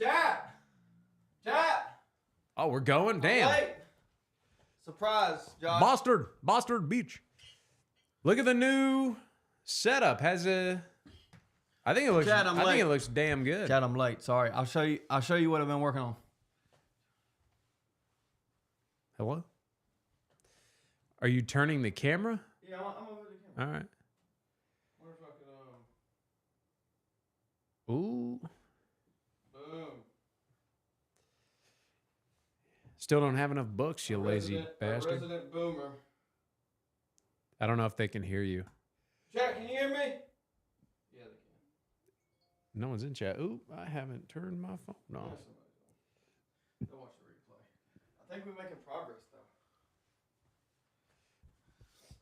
Chat! Chat! Oh, we're going? Damn. Late. Surprise, Josh. Bastard Beach. Look at the new setup. Has a... I think it looks. Chad, I think it looks damn good. Chad, I'm late. Sorry. I'll show you what I've been working on. Hello. Are you turning the camera? Yeah, I'm over the camera. All right. Where's fucking Ooh. Boom. Still don't have enough books, you lazy bastard. Resident boomer. I don't know if they can hear you. Chat, can you hear me? Yeah, they can. No one's in chat. Ooh, I haven't turned my phone on. They'll watch the replay. I think we're making progress though.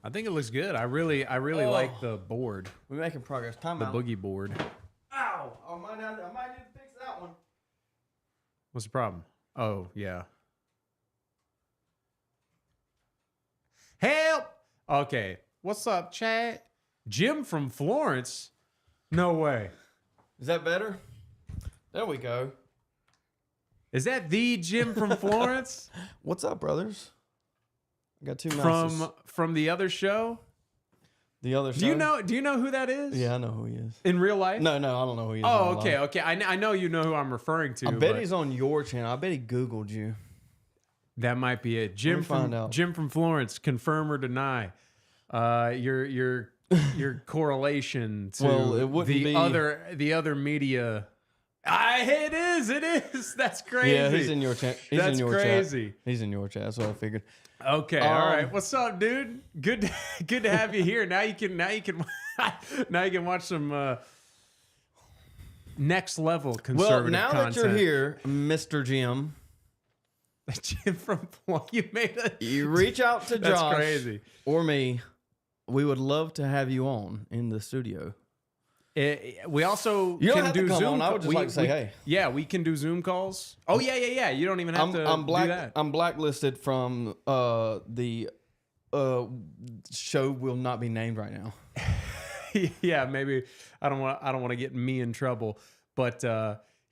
I think it looks good. I really like the board. We're making progress. Time The out. boogie board. Ow! I might need to fix that one. What's the problem? Oh, yeah. Help! Okay. What's up, chat? Jim from Florence? No way. Is that better? There we go. Is that the Jim from Florence? What's up, brothers? I got two mouses. From the other show? The other show? Do you know who that is? Yeah, I know who he is. In real life? No, I don't know who he is. Oh, okay. I know you know who I'm referring to. I bet he's on your channel. I bet he Googled you. That might be it. Jim from Florence, confirm or deny. Your correlation to it wouldn't be the other media. It is. That's crazy. Yeah, he's in your chat. That's crazy. He's in your chat. That's what I figured. Okay, all right. What's up, dude? Good to have you here. Now you can watch some next level conservative now content. that you're here, Mr. Jim, Jim from you made a. You reach out to That's Josh crazy. or me. We would love to have you on in the studio. We also you don't can have do to come Zoom. on. I would just like to say, hey. Yeah, we can do Zoom calls. Oh yeah. You don't even have to do that. I'm blacklisted from the show will not be named right now. Yeah, maybe I don't want to get me in trouble. But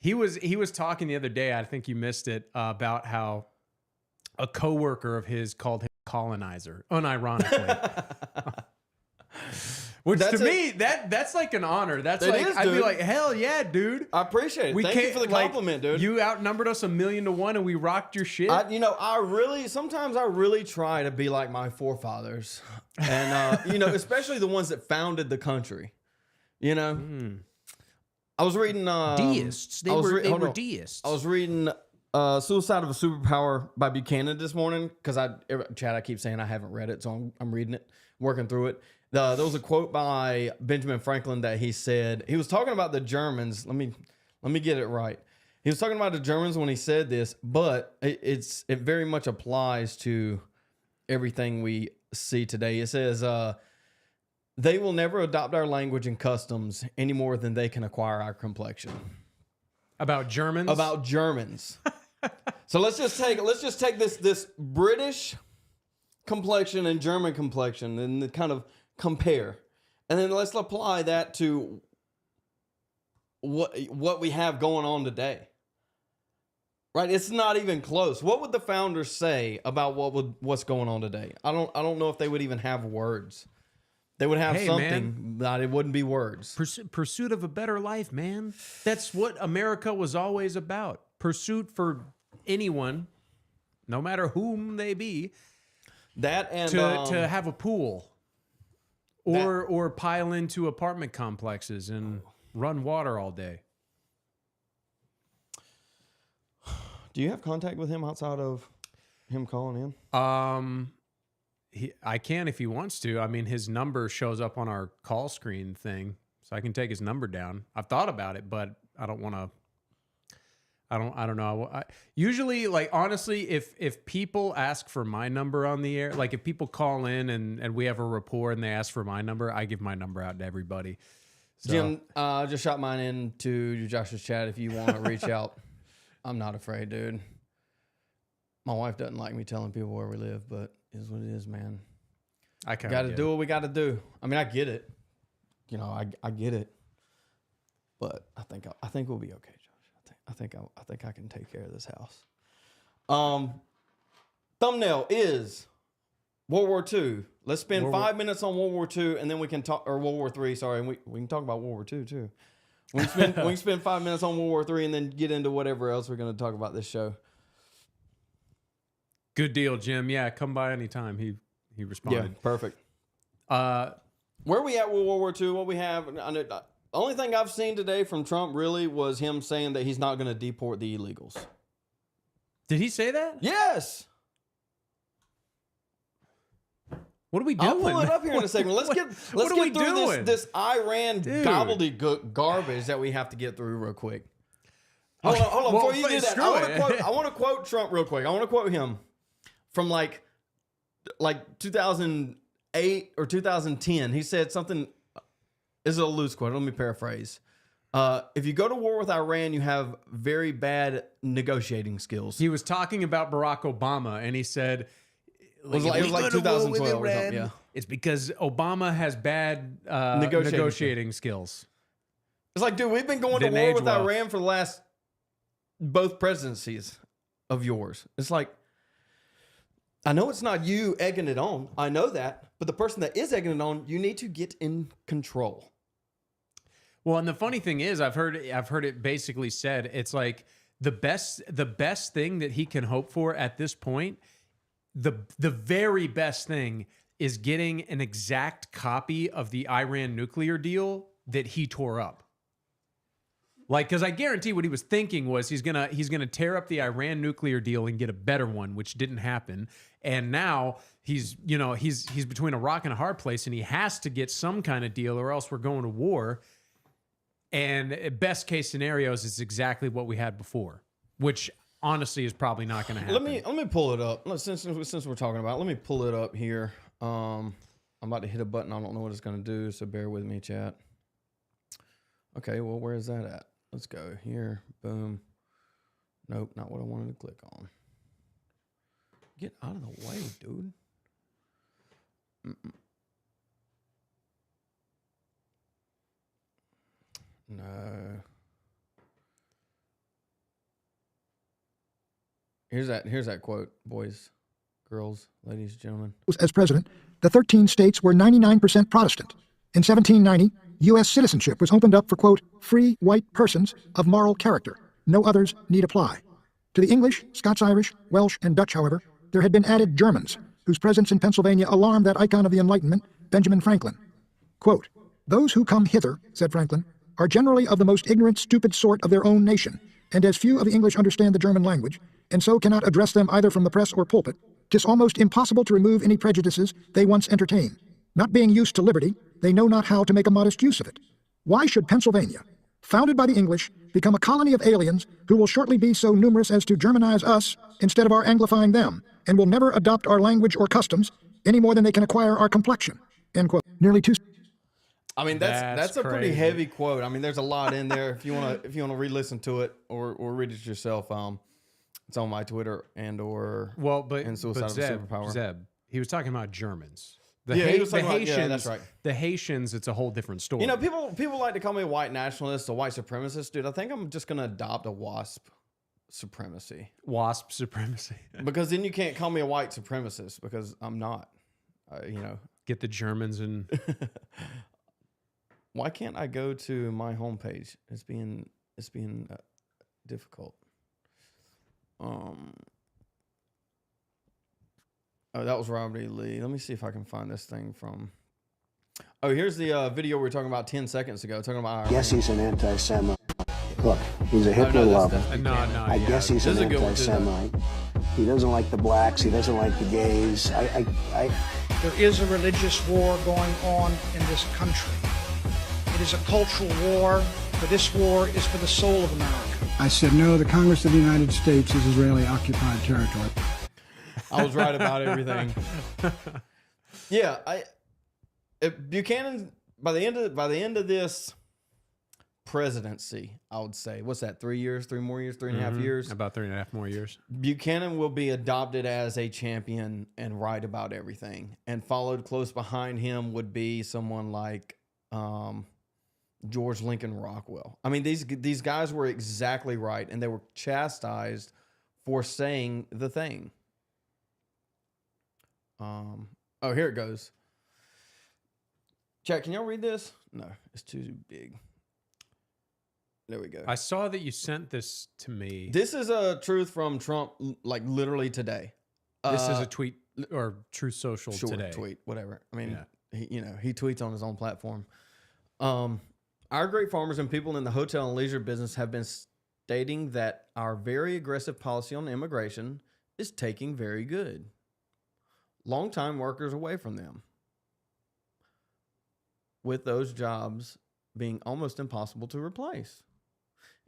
he was talking the other day. I think you missed it about how a coworker of his called him colonizer, unironically. Which to me, that's like an honor. That's like, I'd be like, hell yeah, dude. I appreciate it. Thank you for the compliment, dude. You outnumbered us 1,000,000 and we rocked your shit. Sometimes I really try to be like my forefathers. And, especially the ones that founded the country. I was reading... deists. They were deists. I was reading Suicide of a Superpower by Buchanan this morning because Chad, I keep saying I haven't read it, so I'm reading it, working through it. There was a quote by Benjamin Franklin that he said, he was talking about the Germans. Let me get it right. He was talking about the Germans when he said this, but it very much applies to everything we see today. It says, they will never adopt our language and customs any more than they can acquire our complexion. About Germans? About Germans. So let's just take this British complexion and German complexion and kind of compare, and then let's apply that to what we have going on today. Right? It's not even close. What would the founders say about what's going on today? I don't know if they would even have words. They would have something, but it wouldn't be words. Pursuit of a better life, man. That's what America was always about. Pursuit for anyone, no matter whom they be. That and to have a pool, or pile into apartment complexes and run water all day. Do you have contact with him outside of him calling in? I can if he wants to. I mean, his number shows up on our call screen thing, so I can take his number down. I've thought about it, but I don't want to. I don't know. Usually, like, honestly, if people ask for my number on the air, like if people call in and we have a rapport and they ask for my number, I give my number out to everybody. So. Jim, just shot mine into Josh's chat if you want to reach out. I'm not afraid, dude. My wife doesn't like me telling people where we live, but it is what it is, man. I kind of got to do what we got to do. I mean, I get it. I get it. But I think we'll be okay, Josh. I think I can take care of this house. Thumbnail is World War II. Let's spend 5 minutes on World War II, and then we can talk, or World War III. Sorry, and we can talk about World War II too. We can spend 5 minutes on World War III, and then get into whatever else we're going to talk about this show. Good deal, Jim. Yeah, come by anytime. He responded. Yeah, perfect. Where we at with World War II? What we have? The only thing I've seen today from Trump really was him saying that he's not going to deport the illegals. Did he say that? Yes. What are we doing? I'll pull it up here in a second. Let's get through this Iran gobbledygook garbage that we have to get through real quick. Hold on. Well, Before you do that, I want to quote Trump real quick. I want to quote him from like 2008 or 2010. He said something. This is a loose quote. Let me paraphrase. If you go to war with Iran, you have very bad negotiating skills. He was talking about Barack Obama, and he said, it was like 2012 or something. Yeah. It's because Obama has bad negotiating skills. It's like, dude, we've been going to war with Iran for the last both presidencies of yours. It's like, I know it's not you egging it on. I know that. But the person that is egging it on, you need to get in control. Well, and the funny thing is, I've heard it basically said, it's like the best thing that he can hope for at this point, the very best thing is getting an exact copy of the Iran nuclear deal that he tore up. Like, because I guarantee what he was thinking was he's gonna tear up the Iran nuclear deal and get a better one, which didn't happen. And now he's between a rock and a hard place, and he has to get some kind of deal, or else we're going to war. And best case scenarios is exactly what we had before, which honestly is probably not going to happen. Let me pull it up. Since we're talking about it, let me pull it up here. I'm about to hit a button. I don't know what it's going to do, so bear with me, chat. Okay, well, where is that at? Let's go here. Boom. Nope, not what I wanted to click on. Get out of the way, dude. No. Here's that quote, boys, girls, ladies, gentlemen. As president, the 13 states were 99% Protestant. In 1790, U.S. citizenship was opened up for, quote, free white persons of moral character. No others need apply. To the English, Scots-Irish, Welsh, and Dutch, however, there had been added Germans, whose presence in Pennsylvania alarmed that icon of the Enlightenment, Benjamin Franklin. Quote, those who come hither, said Franklin, are generally of the most ignorant, stupid sort of their own nation, and as few of the English understand the German language, and so cannot address them either from the press or pulpit, 'tis almost impossible to remove any prejudices they once entertain. Not being used to liberty, they know not how to make a modest use of it. Why should Pennsylvania, founded by the English, become a colony of aliens who will shortly be so numerous as to Germanize us instead of our Anglifying them, and will never adopt our language or customs any more than they can acquire our complexion? End quote. Nearly two. I mean, that's a pretty heavy quote. I mean, there's a lot in there. If you want to re-listen to it or read it yourself, it's on my Twitter and Suicide of Superpower. Zeb, he was talking about Germans. He was talking about, yeah, that's right. The Haitians, it's a whole different story. You know, people like to call me a white nationalist, a white supremacist, dude. I think I'm just gonna adopt a WASP supremacy. WASP supremacy. Because then you can't call me a white supremacist because I'm not. Get the Germans and. Why can't I go to my homepage? It's being difficult. Oh, that was Robert E. Lee. Let me see if I can find this thing from. Oh, here's the video we were talking about 10 seconds ago. Talking about. Guess he's an anti-Semite. Look, he's a Hitler lover. I guess he's an anti-Semite. He doesn't like the blacks. He doesn't like the gays. There is a religious war going on in this country. It is a cultural war, but this war is for the soul of America. I said, no, the Congress of the United States is Israeli-occupied territory. I was right about everything. Yeah, Buchanan, by the end of this presidency, I would say, what's that, 3 years, 3 more years, 3.5 years? About 3.5 more years. Buchanan will be adopted as a champion and right about everything. And followed close behind him would be someone like George Lincoln Rockwell. I mean, these guys were exactly right, and they were chastised for saying the thing. Oh, here it goes. Chat, can y'all read this? No, it's too big. There we go. I saw that you sent this to me. This is a truth from Trump, like literally today. This is a tweet or Truth Social today. Tweet, whatever. I mean, he tweets on his own platform. Our great farmers and people in the hotel and leisure business have been stating that our very aggressive policy on immigration is taking very good. Long-time workers away from them, with those jobs being almost impossible to replace.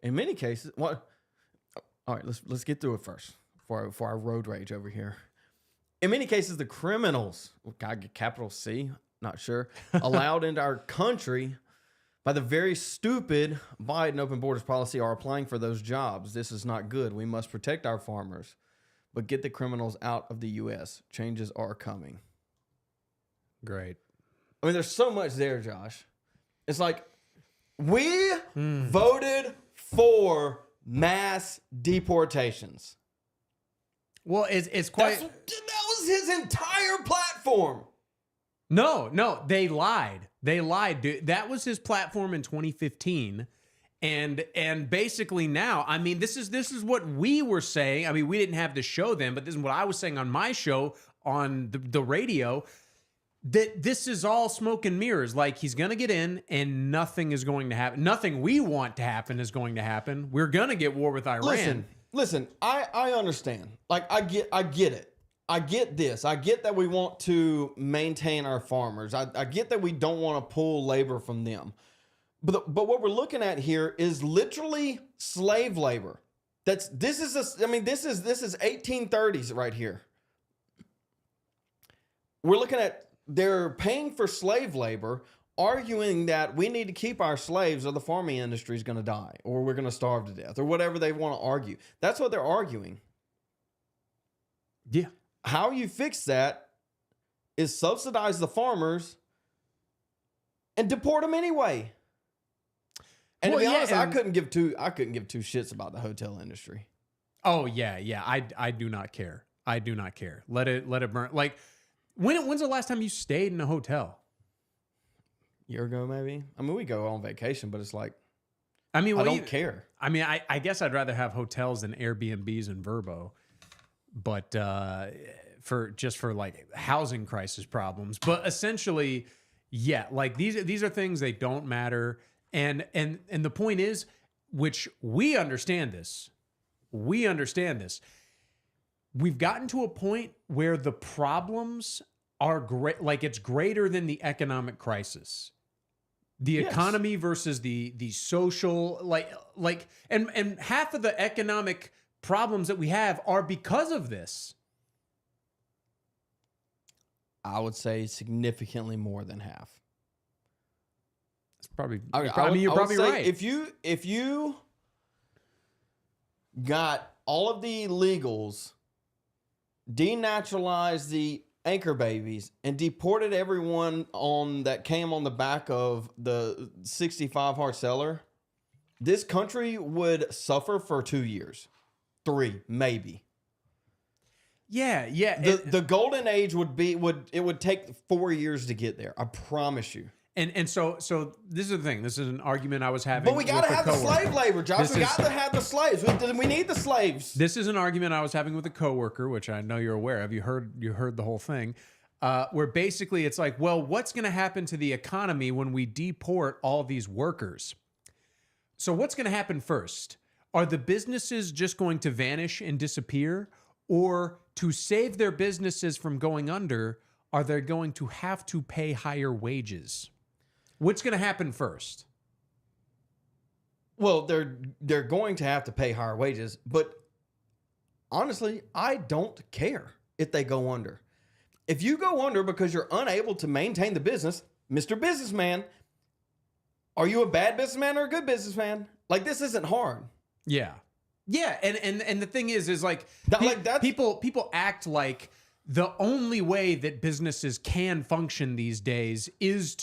In many cases, all right, let's get through it first for our road rage over here. In many cases, the criminals, capital C, not sure, allowed into our country by the very stupid Biden open borders policy are applying for those jobs. This is not good. We must protect our farmers, but get the criminals out of the U.S. Changes are coming. Great. I mean, there's so much there, Josh. It's like we voted for mass deportations. Well, it's quite. That was his entire platform. No, they lied. They lied, dude. That was his platform in 2015. And basically now, I mean, this is what we were saying. I mean, we didn't have the show then, but this is what I was saying on my show on the radio, that this is all smoke and mirrors. Like, he's going to get in and nothing is going to happen. Nothing we want to happen is going to happen. We're going to get war with Iran. Listen, I understand. Like, I get it. I get this. I get that we want to maintain our farmers. I get that we don't want to pull labor from them. But what we're looking at here is literally slave labor. This is 1830s right here. We're looking at they're paying for slave labor, arguing that we need to keep our slaves or the farming industry is going to die or we're going to starve to death or whatever they want to argue. That's what they're arguing. Yeah. How you fix that is subsidize the farmers and deport them anyway. And to be honest, I couldn't give two shits about the hotel industry. Oh yeah. I do not care. I do not care. Let it burn. Like, when's the last time you stayed in a hotel? Year ago, maybe. I mean, we go on vacation, but it's like, I mean, I don't care. I mean, I guess I'd rather have hotels than Airbnbs in Verbo, but for like housing crisis problems. But essentially, yeah, like these are things that don't matter. And the point is, which we understand this. We've gotten to a point where the problems are great, like it's greater than the economic crisis. The economy versus the social, and half of the economic problems that we have are because of this. I would say significantly more than half. It's probably. You're probably right. If you got all of the illegals, denaturalized the anchor babies, and deported everyone that came on the back of the 65 hard seller, this country would suffer for 2 years, 3 maybe. Yeah. The golden age would take 4 years to get there. I promise you. And so this is the thing. This is an argument I was having. But we got to have the slave labor, Josh. We got to have the slaves. We need the slaves. This is an argument I was having with a coworker, which I know you're aware of. You heard the whole thing, where basically it's like, well, what's going to happen to the economy when we deport all these workers? So what's going to happen first? Are the businesses just going to vanish and disappear? Or to save their businesses from going under, are they going to have to pay higher wages? What's going to happen first? Well, they're going to have to pay higher wages, but honestly, I don't care if they go under. If you go under because you're unable to maintain the business, Mr. Businessman, are you a bad businessman or a good businessman? Like, this isn't hard. Yeah. Yeah, and the thing is like people act like the only way that businesses can function these days is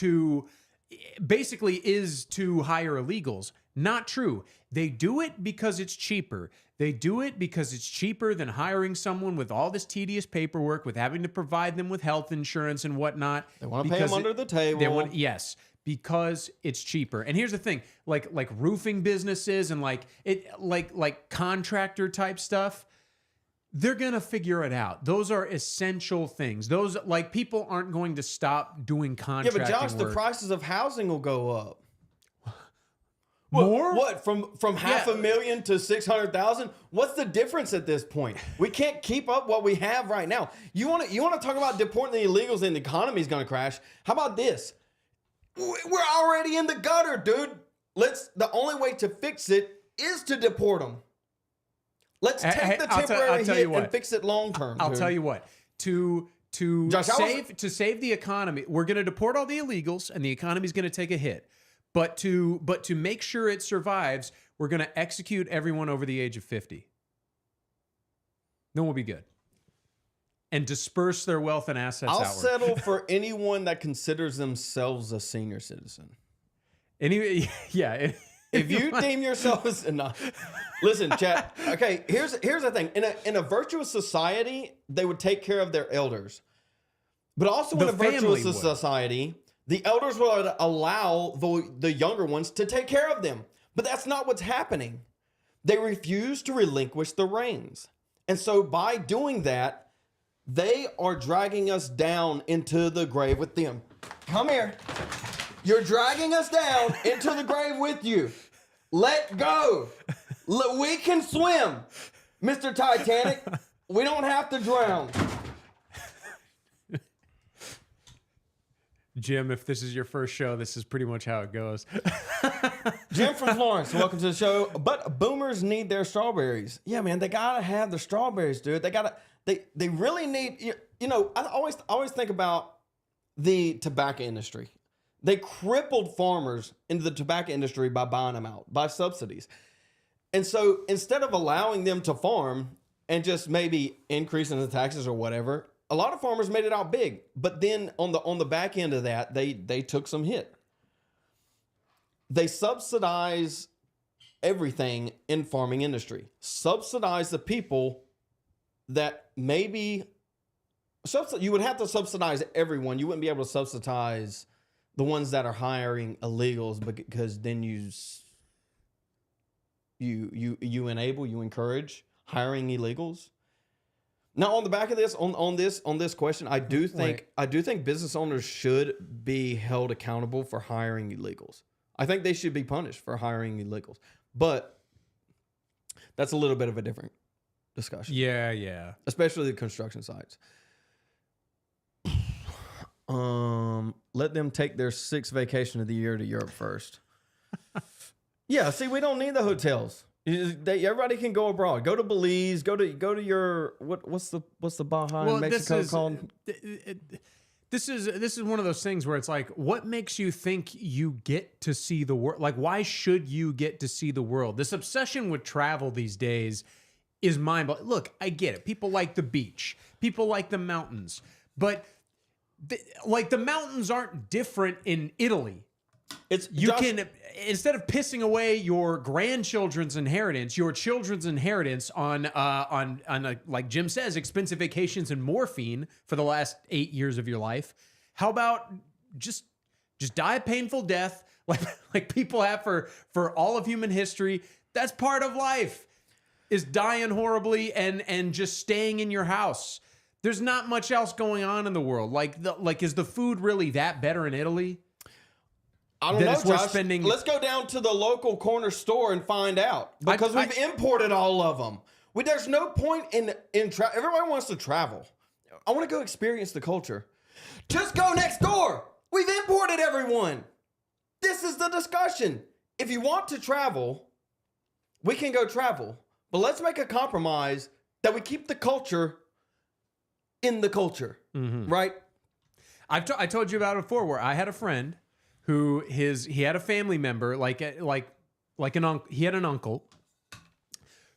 basically is to hire illegals. Not true. They do it because it's cheaper. They do it because it's cheaper than hiring someone with all this tedious paperwork, with having to provide them with health insurance and whatnot. They want to pay them under the table. Yes, because it's cheaper. And here's the thing: like roofing businesses and like contractor type stuff, they're gonna figure it out. Those are essential things. Those, like, people aren't going to stop doing contracting Yeah, but Josh, work. the prices of housing will go up. More? What, from $500,000 to 600,000? What's the difference at this point? We can't keep up what we have right now. You want to talk about deporting the illegals and the economy is going to crash? How about this? We're already in the gutter, dude. The only way to fix it is to deport them. Let's take the temporary hit and fix it long term. I'll tell you what. To save the economy, we're going to deport all the illegals, and the economy's going to take a hit. But to make sure it survives, we're going to execute everyone over the age of 50. Then we'll be good. And disperse their wealth and assets outward. I'll settle for anyone that considers themselves a senior citizen. If you deem yourself as listen, chat. Okay, here's the thing. In a virtuous society, they would take care of their elders, but also in a virtuous society, the elders will allow the younger ones to take care of them. But that's not what's happening. They refuse to relinquish the reins. And so by doing that, they are dragging us down into the grave with them. Come here. You're dragging us down into the grave with you. Let go. We can swim, Mr. Titanic. We don't have to drown. Jim, if this is your first show, this is pretty much how it goes. Jim from Florence, welcome to the show. But boomers need their strawberries. Yeah, man, they gotta have the strawberries, dude. They really need. I always think about the tobacco industry. They crippled farmers into the tobacco industry by buying them out, by subsidies. And so instead of allowing them to farm and just maybe increasing the taxes or whatever, a lot of farmers made it out big. But then on the back end of that, they took some hit. They subsidize everything in farming industry. Subsidize the people that maybe you would have to subsidize everyone. You wouldn't be able to subsidize the ones that are hiring illegals, because then you encourage hiring illegals. Now, on the back of this, on this question, I do think business owners should be held accountable for hiring illegals. I think they should be punished for hiring illegals, but that's a little bit of a different discussion. Yeah. Especially the construction sites. Let them take their 6th vacation of the year to Europe first. Yeah, see, we don't need the hotels. Everybody can go abroad. Go to Belize. Go to your what's the Baja in Mexico called? This is one of those things where it's like, what makes you think you get to see the world? Like, why should you get to see the world? This obsession with travel these days is mind-blowing. Look, I get it. People like the beach. People like the mountains. But the mountains aren't different in Italy. Instead of pissing away your grandchildren's inheritance, your children's inheritance on like Jim says, expensive vacations and morphine for the last 8 years of your life, how about just die a painful death like people have for all of human history? That's part of life, is dying horribly and just staying in your house. There's not much else going on in the world. Is the food really that better in Italy? I don't know, Josh. Let's go down to the local corner store and find out, because we've imported all of them. There's no point in everybody wants to travel. I want to go experience the culture. Just go next door. We've imported everyone. This is the discussion. If you want to travel, we can go travel, but let's make a compromise that we keep the culture in the culture, right? I told you about it before, where I had a friend who he had a family member, like an uncle. He had an uncle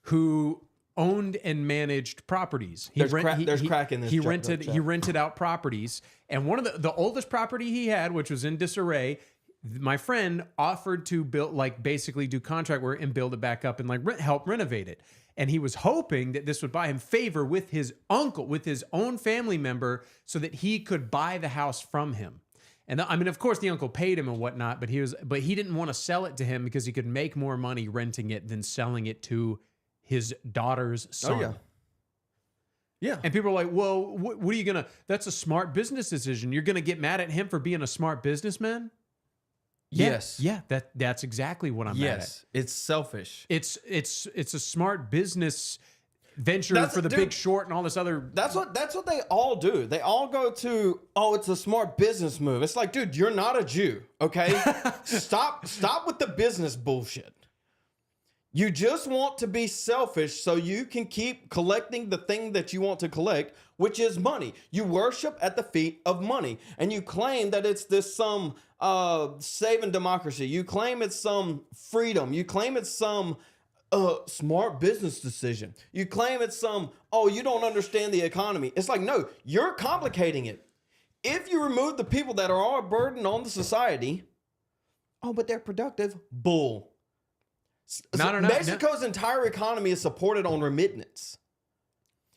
who owned and managed properties. There's crack in this. He rented out properties, and one of the oldest property he had, which was in disarray, my friend offered to build, like basically do contract work and build it back up and like help renovate it. And he was hoping that this would buy him favor with his uncle, with his own family member, so that he could buy the house from him. And I mean, of course, the uncle paid him and whatnot, but he didn't want to sell it to him because he could make more money renting it than selling it to his daughter's son. Oh, yeah. Yeah. And people are like, well, what are you going to, that's a smart business decision. You're going to get mad at him for being a smart businessman? Yes. Yeah, that's exactly what I'm mad at. Yes. It's selfish. It's a smart business venture for the Big Short and all this other. That's what they all do. They all go to, oh, it's a smart business move. It's like, dude, you're not a Jew, okay? Stop with the business bullshit. You just want to be selfish so you can keep collecting the thing that you want to collect, which is money. You worship at the feet of money, and you claim that it's this some saving democracy. You claim it's some freedom. You claim it's some smart business decision. You claim it's some, oh, you don't understand the economy. It's like, no, you're complicating it. If you remove the people that are all a burden on the society, oh, but they're productive, bull. Mexico's entire economy is supported on remittance.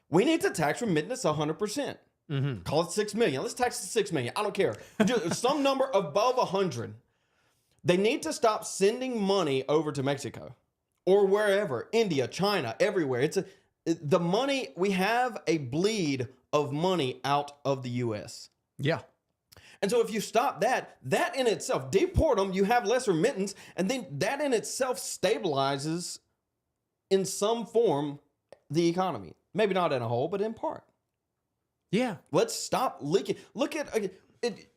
We need to tax remittance 100%. Mm-hmm. Call it 6 million. Let's tax it 6 million. I don't care. Some number above 100. They need to stop sending money over to Mexico or wherever, India, China, everywhere. The money, we have a bleed of money out of the U.S. Yeah. And so if you stop that in itself, deport them, you have less remittance, and then that in itself stabilizes in some form the economy. Maybe not in a whole, but in part. Yeah. Let's stop leaking. Look at it.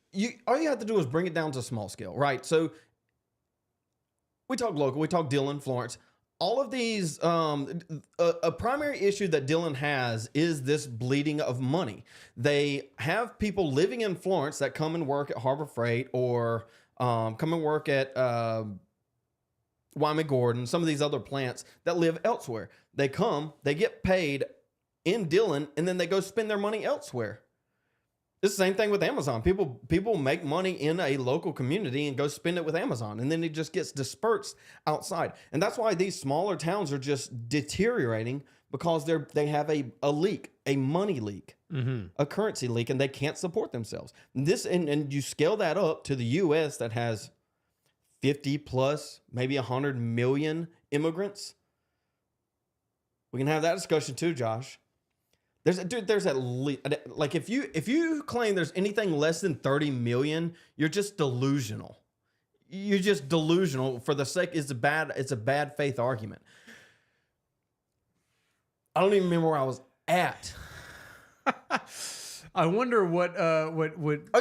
All you have to do is bring it down to small scale, right? So we talk local, we talk Dillon, Florence. All of these, a primary issue that Dillon has is this bleeding of money. They have people living in Florence that come and work at Harbor Freight or come and work at Wyoming Gordon, some of these other plants that live elsewhere. They come, they get paid in Dillon, and then they go spend their money elsewhere. It's the same thing with Amazon. People make money in a local community and go spend it with Amazon, and then it just gets dispersed outside. And that's why these smaller towns are just deteriorating, because they have a leak, a money leak, mm-hmm. a currency leak, and they can't support themselves. And you scale that up to the U.S. that has 50 plus, maybe 100 million immigrants. We can have that discussion too, Josh. There's at least, like, if you claim there's anything less than 30 million, you're just delusional. You're just delusional for the sake, it's a bad faith argument. I don't even remember where I was at. I wonder what oh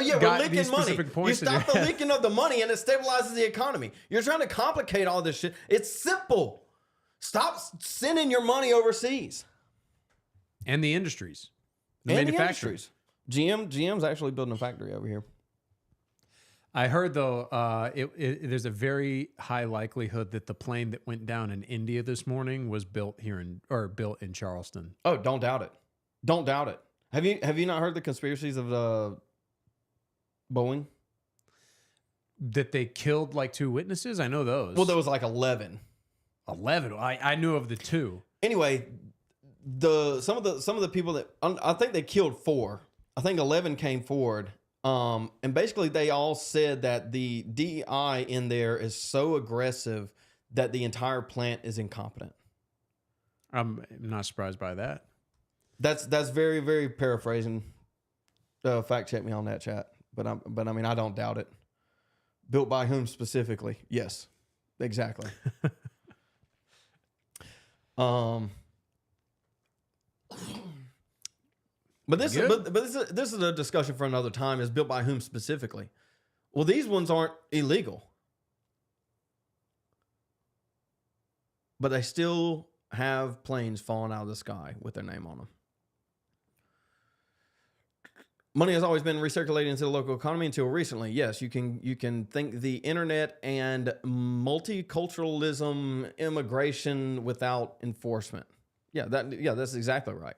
yeah, got we're leaking money. You stop the leaking of the money and it stabilizes the economy. You're trying to complicate all this shit. It's simple. Stop sending your money overseas. And the industries. The manufacturing. GM's actually building a factory over here. I heard, though, there's a very high likelihood that the plane that went down in India this morning was built built in Charleston. Oh, don't doubt it. Don't doubt it. Have you not heard the conspiracies of Boeing? That they killed like 2 witnesses? I know those. Well, there was like 11. 11? I knew of the 2. Anyway, some of the people that, I think they killed 4. I think 11 came forward. And basically they all said that the DEI in there is so aggressive that the entire plant is incompetent. I'm not surprised by that. That's very, very paraphrasing. Fact check me on that, chat. But I mean, I don't doubt it. Built by whom specifically? Yes, exactly. But this is a discussion for another time. Is built by whom specifically? Well, these ones aren't illegal, but they still have planes falling out of the sky with their name on them. Money has always been recirculated into the local economy until recently. Yes, you can think the internet and multiculturalism, immigration without enforcement. That's exactly right.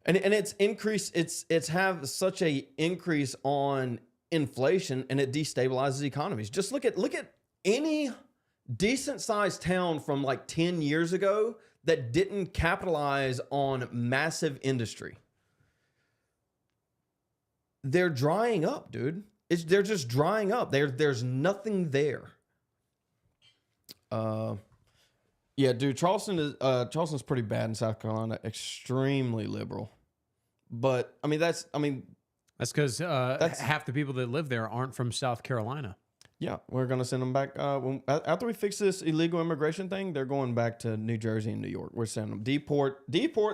And it's increased. It's have such a increase on inflation and it destabilizes economies. Just look at any decent sized town from like 10 years ago that didn't capitalize on massive industry. They're drying up, dude. They're just drying up. There's nothing there. Yeah, dude, Charleston's pretty bad in South Carolina. Extremely liberal. But that's because half the people that live there aren't from South Carolina. Yeah, we're gonna send them back. After we fix this illegal immigration thing, they're going back to New Jersey and New York. We're sending them deport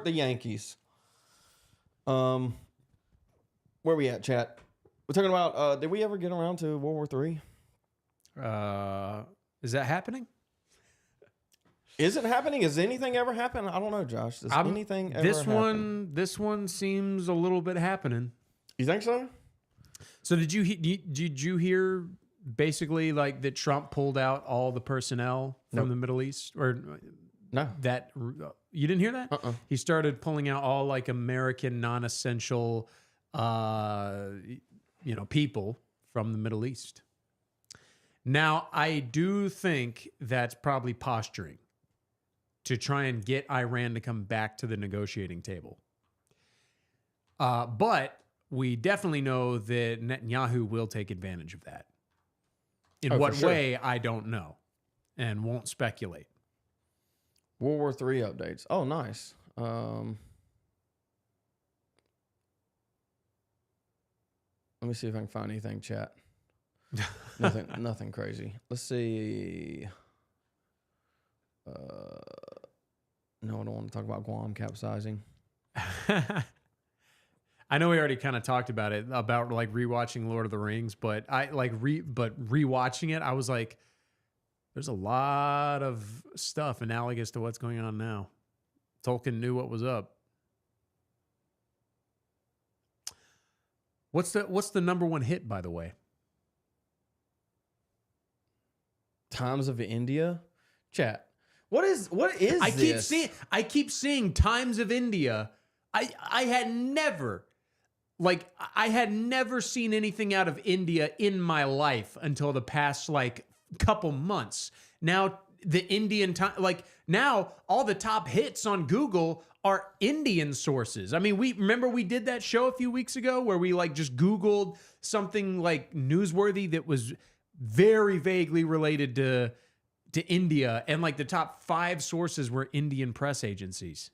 the Yankees. Where we at, chat? We're talking about. Did we ever get around to World War III? Is that happening? Is it happening? Has anything ever happened? I don't know, Josh. Does anything ever happen? This one seems a little bit happening. You think so? So did you hear basically like that Trump pulled out all the personnel from the Middle East? Or no, that you didn't hear that? He started pulling out all like American non-essential people from the Middle East. Now, I do think that's probably posturing to try and get Iran to come back to the negotiating table. But we definitely know that Netanyahu will take advantage of that. In what way, I don't know and won't speculate. World War III updates. Oh, nice. Let me see if I can find anything, chat. Nothing crazy. Let's see. No, I don't want to talk about Guam capsizing. I know we already kind of talked about it, about like rewatching Lord of the Rings, but rewatching it, I was like, there's a lot of stuff analogous to what's going on now. Tolkien knew what was up. What's the number one hit, by the way? Times of India, chat. What is this? I keep seeing Times of India. I had never seen anything out of India in my life until the past couple months. Now the Indian time, now all the top hits on Google are Indian sources. I mean, we did that show a few weeks ago where we just Googled something newsworthy that was very vaguely related to India, and the top 5 sources were Indian press agencies.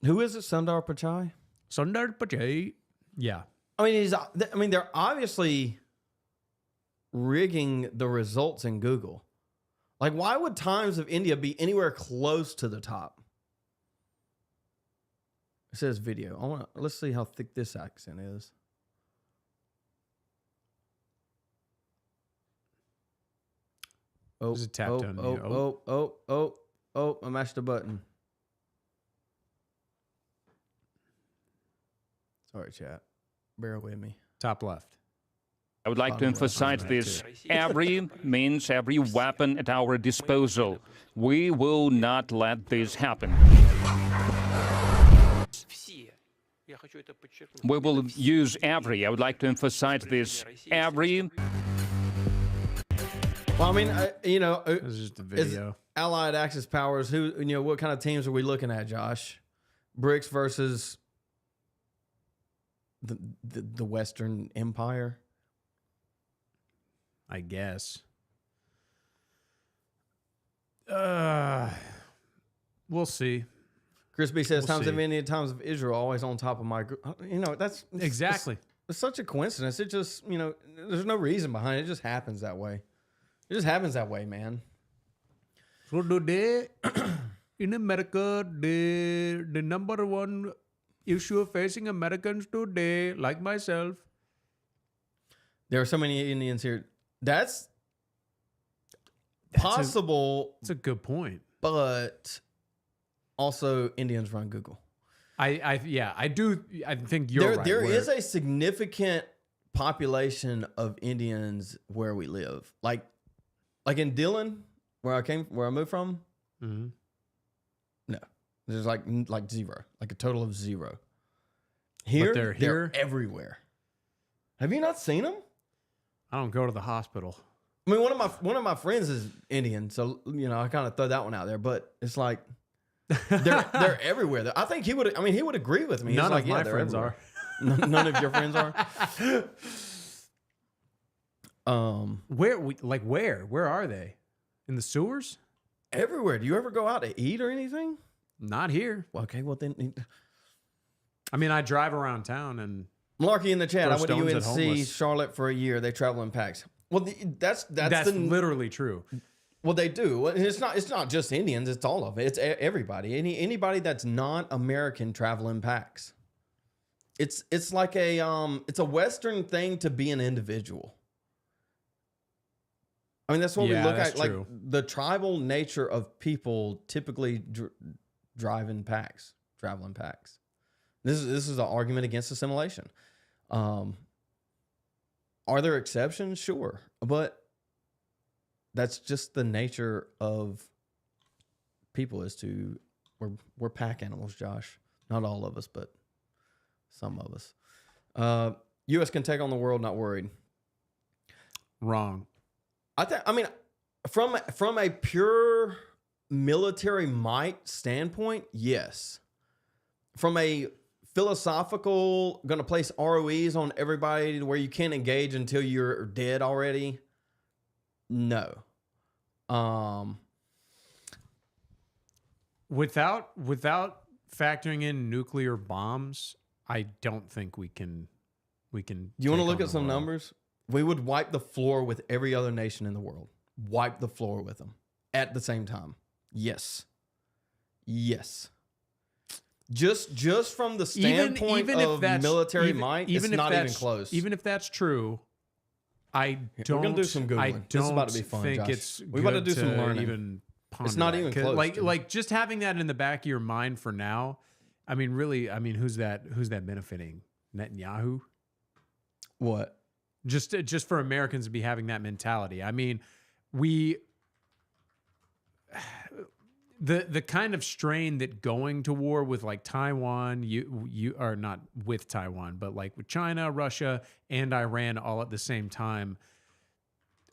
Who is it? Sundar Pichai? Sundar Pichai. Yeah. They're obviously rigging the results in Google. Why would Times of India be anywhere close to the top? It says video. Let's see how thick this accent is. There's a tap tone. I mashed the button. Sorry, chat. Bear with me. Top left. I would like to emphasize this. Every means, every weapon at our disposal. We will not let this happen. We will use I would like to emphasize this, Well, This is just a video. Allied Axis powers, what kind of teams are we looking at, Josh? BRICS versus the Western Empire? I guess. We'll see. Chris B says, Times of India, Times of Israel, always on top of my group. That's exactly. It's such a coincidence. It just, there's no reason behind it. It just happens that way. It just happens that way, man. So today, in America, the number one issue facing Americans today, like myself. There are so many Indians here. That's possible. That's a good point. But also Indians run Google. I do. I think you're right. There is a significant population of Indians where we live. Like in Dillon, where I moved from. Mm-hmm. No, there's like zero, like a total of 0. Here, but they're everywhere. Have you not seen them? I don't go to the hospital. I mean, one of my friends is Indian, so I kind of throw that one out there. But it's like they're everywhere. I think he would. I mean, he would agree with me. None of my friends are. None of your friends are. Where are they? In the sewers? Everywhere. Do you ever go out to eat or anything? Not here. Okay, well then. I mean, I drive around town and. Malarkey in the chat. I went to stones at UNC homeless. Charlotte for a year. They travel in packs. Well, that's literally true. Well, they do. It's not just Indians. It's all of it. It's everybody. Anybody that's not American travel in packs. It's like it's a Western thing to be an individual. I mean, that's what we look at. Like the tribal nature of people typically drive in packs, travel in packs. This is an argument against assimilation. Are there exceptions? Sure, but that's just the nature of people. We're pack animals, Josh. Not all of us, but some of us. U.S. can take on the world. Not worried. Wrong. I mean, from a pure military might standpoint, yes. From a philosophical, going to place ROEs on everybody to where you can't engage until you're dead already? No. Without factoring in nuclear bombs, I don't think we can. You want to look at some numbers? We would wipe the floor with every other nation in the world. Wipe the floor with them at the same time. Yes. Yes. Just from the standpoint of military might, it's not even close. Even if that's true, I don't. We're gonna do some Googling. I don't this is about to be fun, think Josh. it's we're about to do some learning. Even it's not even close. Like just having that in the back of your mind for now. I mean, really. I mean, who's that benefiting? Netanyahu? What? Just for Americans to be having that mentality. I mean, the kind of strain that going to war with like Taiwan, you are not with Taiwan, but like with China, Russia, and Iran all at the same time,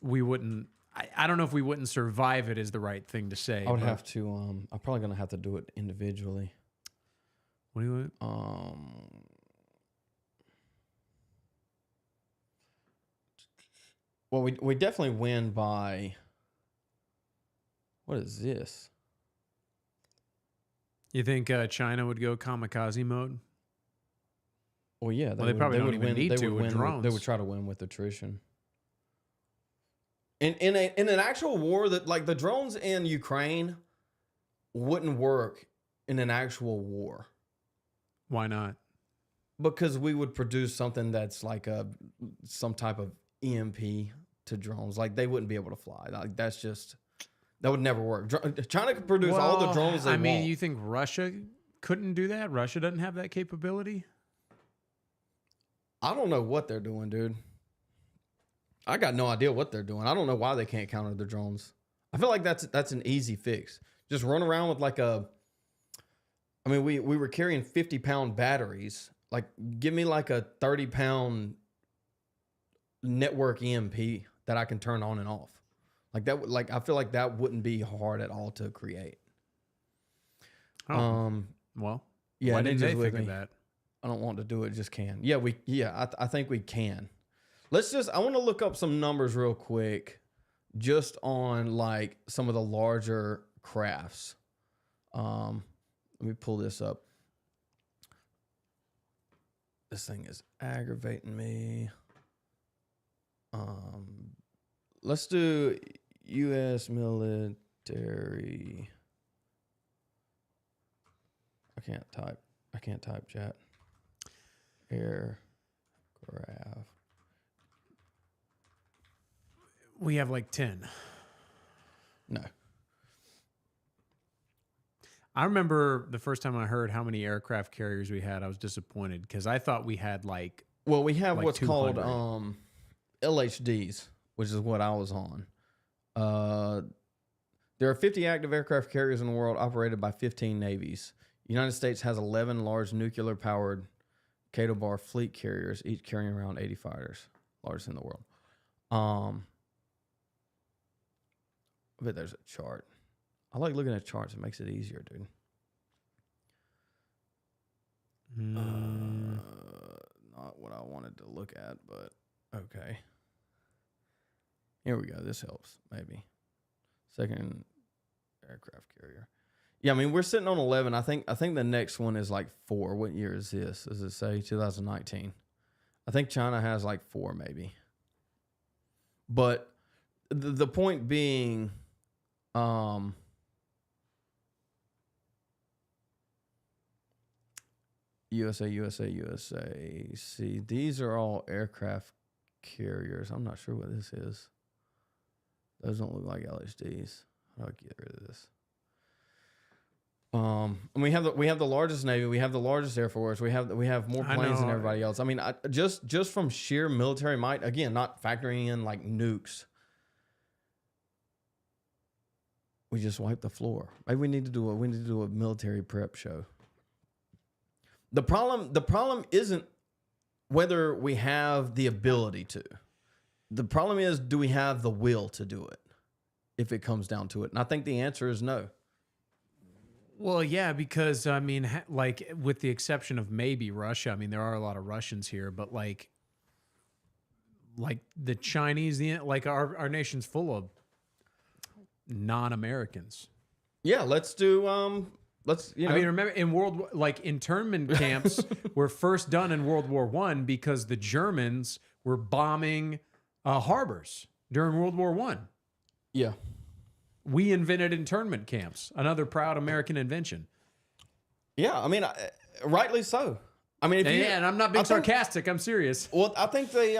we wouldn't. I don't know if we wouldn't survive it is the right thing to say. I would have to. I'm probably gonna have to do it individually. What do you want? Well, we definitely win by. What is this? You think China would go kamikaze mode? Well, yeah. They probably don't even need to with drones. They would try to win with attrition. In an actual war, that like the drones in Ukraine wouldn't work in an actual war. Why not? Because we would produce something that's like some type of EMP to drones. Like they wouldn't be able to fly. Like that would never work. China could produce all the drones they want. You think Russia couldn't do that? Russia doesn't have that capability? I don't know what they're doing, dude. I got no idea what they're doing. I don't know why they can't counter the drones. I feel like that's an easy fix. Just run around with like I mean, we were carrying 50-pound batteries. Like, give me like a 30-pound network EMP that I can turn on and off. Like that. Like I feel like that wouldn't be hard at all to create. Oh. Well, yeah. Why didn't they think of that? I don't want to do it. Just can. Yeah, I think we can. I want to look up some numbers real quick, just on like some of the larger crafts. Let me pull this up. This thing is aggravating me. Let's do U.S. military. I can't type, chat. Aircraft. We have like 10. No. I remember the first time I heard how many aircraft carriers we had, I was disappointed because I thought we had like. Well, we have like what's 200. called LHDs, which is what I was on. There are 50 active aircraft carriers in the world operated by 15 navies. The United States has 11 large nuclear-powered Cato Bar fleet carriers, each carrying around 80 fighters, largest in the world. I bet there's a chart. I like looking at charts. It makes it easier, dude. Not what I wanted to look at, but okay. Here we go. This helps, maybe. Second aircraft carrier. Yeah, I mean, we're sitting on 11. I think the next one is like 4. What year is this? Does it say 2019? I think China has like 4 maybe. But the point being, USA. See, these are all aircraft carriers. I'm not sure what this is. Those don't look like LHDs. How do I get rid of this? And we have the largest Navy. We have the largest Air Force. We have more planes than everybody else. I mean, just from sheer military might, again, not factoring in like nukes. We just wiped the floor. Maybe we need to do a military prep show. The problem isn't whether we have the ability to. The problem is, do we have the will to do it if it comes down to it? And I think the answer is no. Well, yeah, because, I mean, like, with the exception of maybe Russia, I mean, there are a lot of Russians here, but, like the Chinese, like, our nation's full of non-Americans. Yeah, let's do, I mean, remember, internment camps were first done in World War I because the Germans were bombing harbors during World War I. Yeah. We invented internment camps, another proud American invention. Yeah, I mean, rightly so. I mean, and I'm not being sarcastic. I'm serious. Well, I think they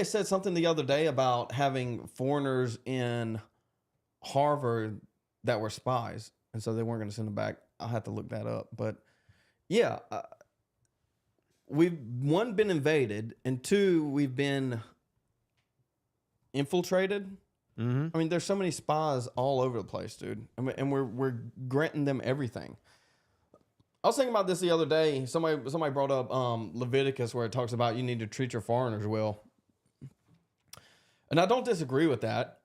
said something the other day about having foreigners in Harvard that were spies, and so they weren't going to send them back. I'll have to look that up, but yeah, we've been invaded, and 2, we've been infiltrated. Mm-hmm. I mean, there's so many spies all over the place, dude. I mean, and we're granting them everything. I was thinking about this the other day. Somebody brought up Leviticus, where it talks about you need to treat your foreigners well, and I don't disagree with that.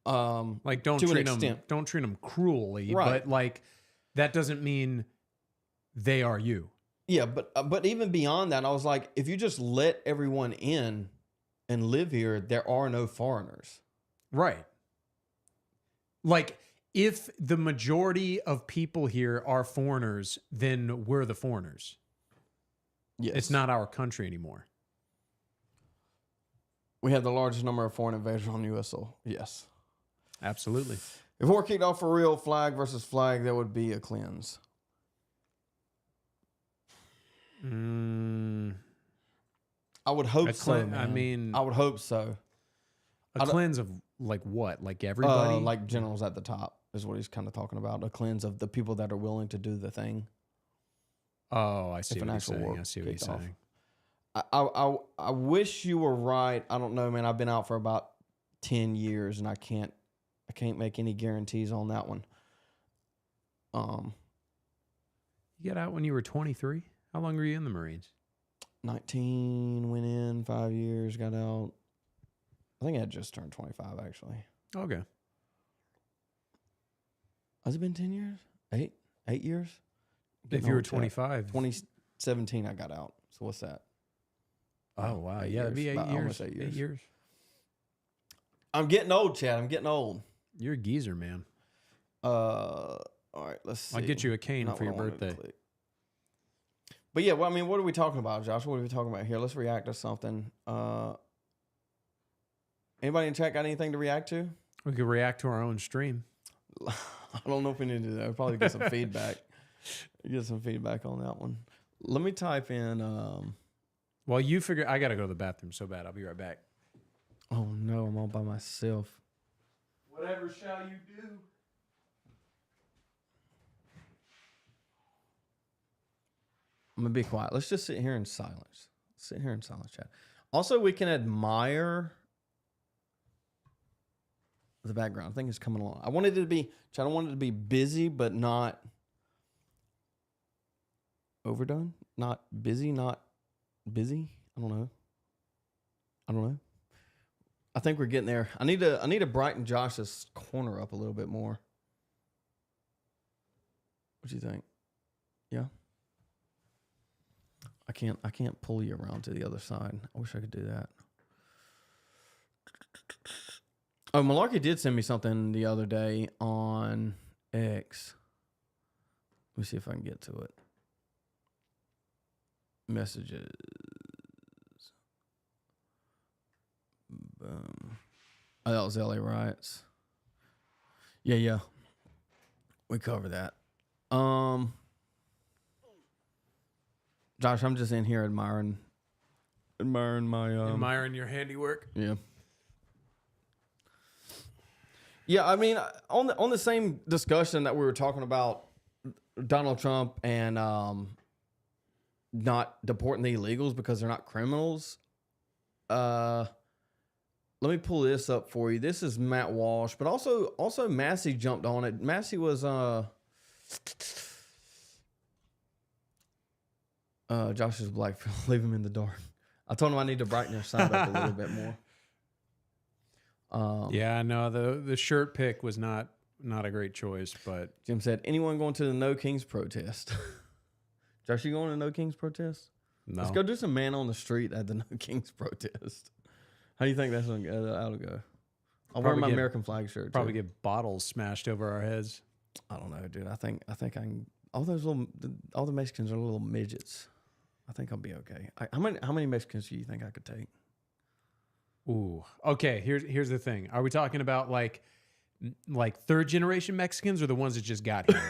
Like don't treat them cruelly, right. But like that doesn't mean they are you. Yeah, but even beyond that, I was like, if you just let everyone in and live here, there are no foreigners. Right. Like, if the majority of people here are foreigners, then we're the foreigners. Yes. It's not our country anymore. We have the largest number of foreign invaders on U.S. soil. Yes. Absolutely. If war kicked off for real, flag versus flag, there would be a cleanse. I would hope so, man. I mean, I would hope so. A cleanse of like what? Like everybody? Like generals at the top is what he's kind of talking about. A cleanse of the people that are willing to do the thing. Oh, I see what he's saying. I see what he's saying. I wish you were right. I don't know, man. I've been out for about 10 years and I can't make any guarantees on that one. You got out when you were 23? How long were you in the Marines? 19, went in 5 years, got out. I think I had just turned 25, actually. Okay. Has it been 10 years? 8 years? If you were 25. 2017, I got out. So what's that? Oh, wow. Yeah, it'd be 8 years. Almost 8 years. 8 years. I'm getting old, Chad. I'm getting old. You're a geezer, man. All right, let's see. I'll get you a cane for your birthday. But yeah, well, I mean, what are we talking about, Josh? What are we talking about here? Let's react to something. Anybody in chat got anything to react to? We could react to our own stream. I don't know if we need to do that. We'll probably get some feedback. Get some feedback on that one. Let me type in. Well, you figure. I got to go to the bathroom so bad. I'll be right back. Oh, no. I'm all by myself. Whatever shall you do? I'm going to be quiet. Let's just sit here in silence. Sit here in silence, chat. Also, we can admire the background. I think it's coming along. I wanted it to be, Chad, I wanted it to be busy, but not overdone. not busy. I don't know. I think we're getting there. I need to brighten Josh's corner up a little bit more. What do you think? Yeah. I can't pull you around to the other side. I wish I could do that. Oh, Malarkey did send me something the other day on X. Let me see if I can get to it. Messages. Boom. Oh, that was LA riots. Yeah. We covered that. Josh, I'm just in here admiring my admiring your handiwork. Yeah. Yeah, I mean, on the same discussion that we were talking about Donald Trump and not deporting the illegals because they're not criminals. Let me pull this up for you. This is Matt Walsh, but also Massey jumped on it. Massey was Josh's black. Leave him in the dark. I told him I need to brighten their sound up a little bit more. Yeah, no, the shirt pick was not a great choice, but Jim said, anyone going to the No Kings protest? Josh, you going to No Kings protest? no. Let's go do some man on the street at the No Kings protest. How do you think that's going to go? I'll wear my American flag shirt. Probably get bottles smashed over our heads. I don't know, dude. I think I can. All the Mexicans are little midgets. I think I'll be okay. How many Mexicans do you think I could take? Ooh. Okay, here's the thing. Are we talking about like third generation Mexicans or the ones that just got here?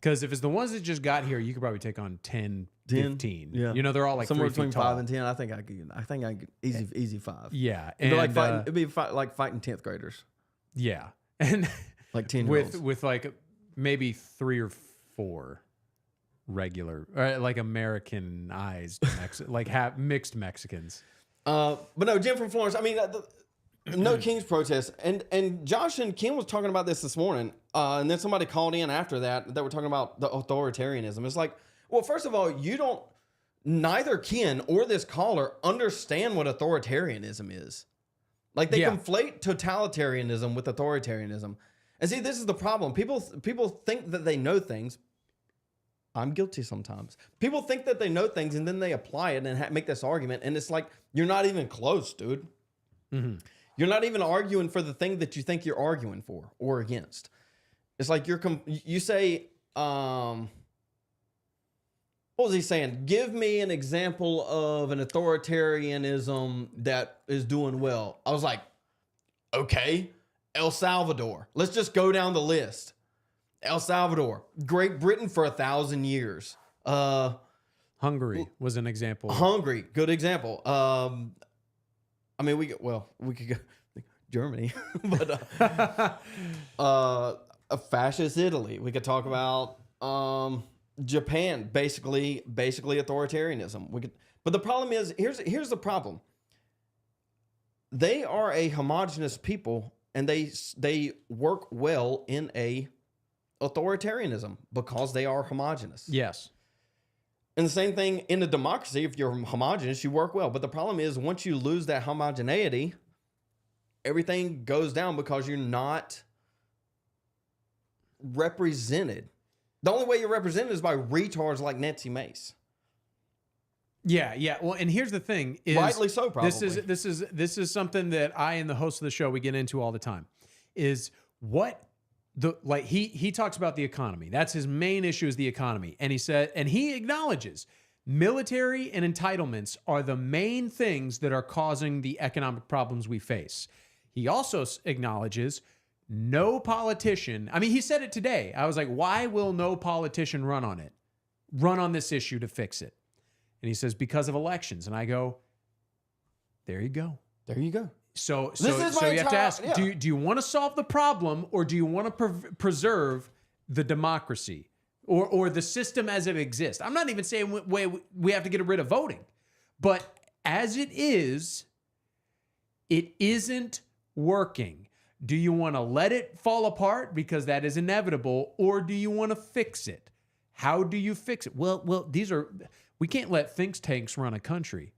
Because if it's the ones that just got here, you could probably take on 10, 15. Yeah. You know, they're all like somewhere 3 between feet tall. 5 and 10. I think I could easy 5. Yeah. It'd And be like fighting 10th graders. yeah. And like 10-year-olds. with like maybe 3 or 4 regular like Americanized like mixed Mexicans. But no, Jim from Florence. I mean, No Kings protest, and Josh and Kim was talking about this morning, and then somebody called in after that were talking about the authoritarianism. It's like, well, first of all, neither Ken or this caller understand what authoritarianism is. Like they conflate totalitarianism with authoritarianism, and see, this is the problem. People think that they know things. I'm guilty sometimes. People think that they know things and then they apply it and make this argument. And it's like, you're not even close, dude. Mm-hmm. You're not even arguing for the thing that you think you're arguing for or against. It's like you say, what was he saying? Give me an example of an authoritarianism that is doing well. I was like, okay, El Salvador. Let's just go down the list. El Salvador, Great Britain for 1,000 years. Hungary was an example. Hungary, good example. I mean, we could go Germany, but a fascist Italy. We could talk about Japan, basically authoritarianism. But the problem is, here's the problem. They are a homogenous people, and they work well in a authoritarianism because they are homogenous. Yes. And the same thing in a democracy, if you're homogenous, you work well. But the problem is once you lose that homogeneity, everything goes down because you're not represented. The only way you're represented is by retards like Nancy Mace. Yeah. Well, and here's the thing: is rightly so, probably. This is something that I and the host of the show we get into all the time. Is what he talks about the economy. That's his main issue is the economy, and he acknowledges military and entitlements are the main things that are causing the economic problems we face. He also acknowledges no politician. I mean, he said it today. I was like, why will no politician run on this issue to fix it? And he says, because of elections. And I go, there you go. There you go. So you have to ask, do you want to solve the problem or do you want to preserve the democracy or the system as it exists? I'm not even saying we have to get rid of voting. But as it isn't working. Do you want to let it fall apart because that is inevitable, or do you want to fix it? How do you fix it? Well, we can't let think tanks run a country.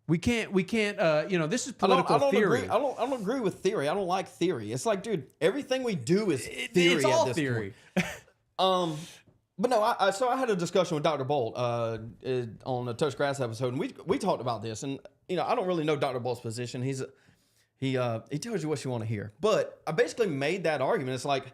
We can't, this is political theory. I don't agree with theory. I don't like theory. It's like, dude, everything we do is theory. It's all at this theory. Point. But no, so I had a discussion with Dr. Bolt on the Touch Grass episode, and we talked about this. And I don't really know Dr. Bolt's position. He tells you what you want to hear. But I basically made that argument. It's like,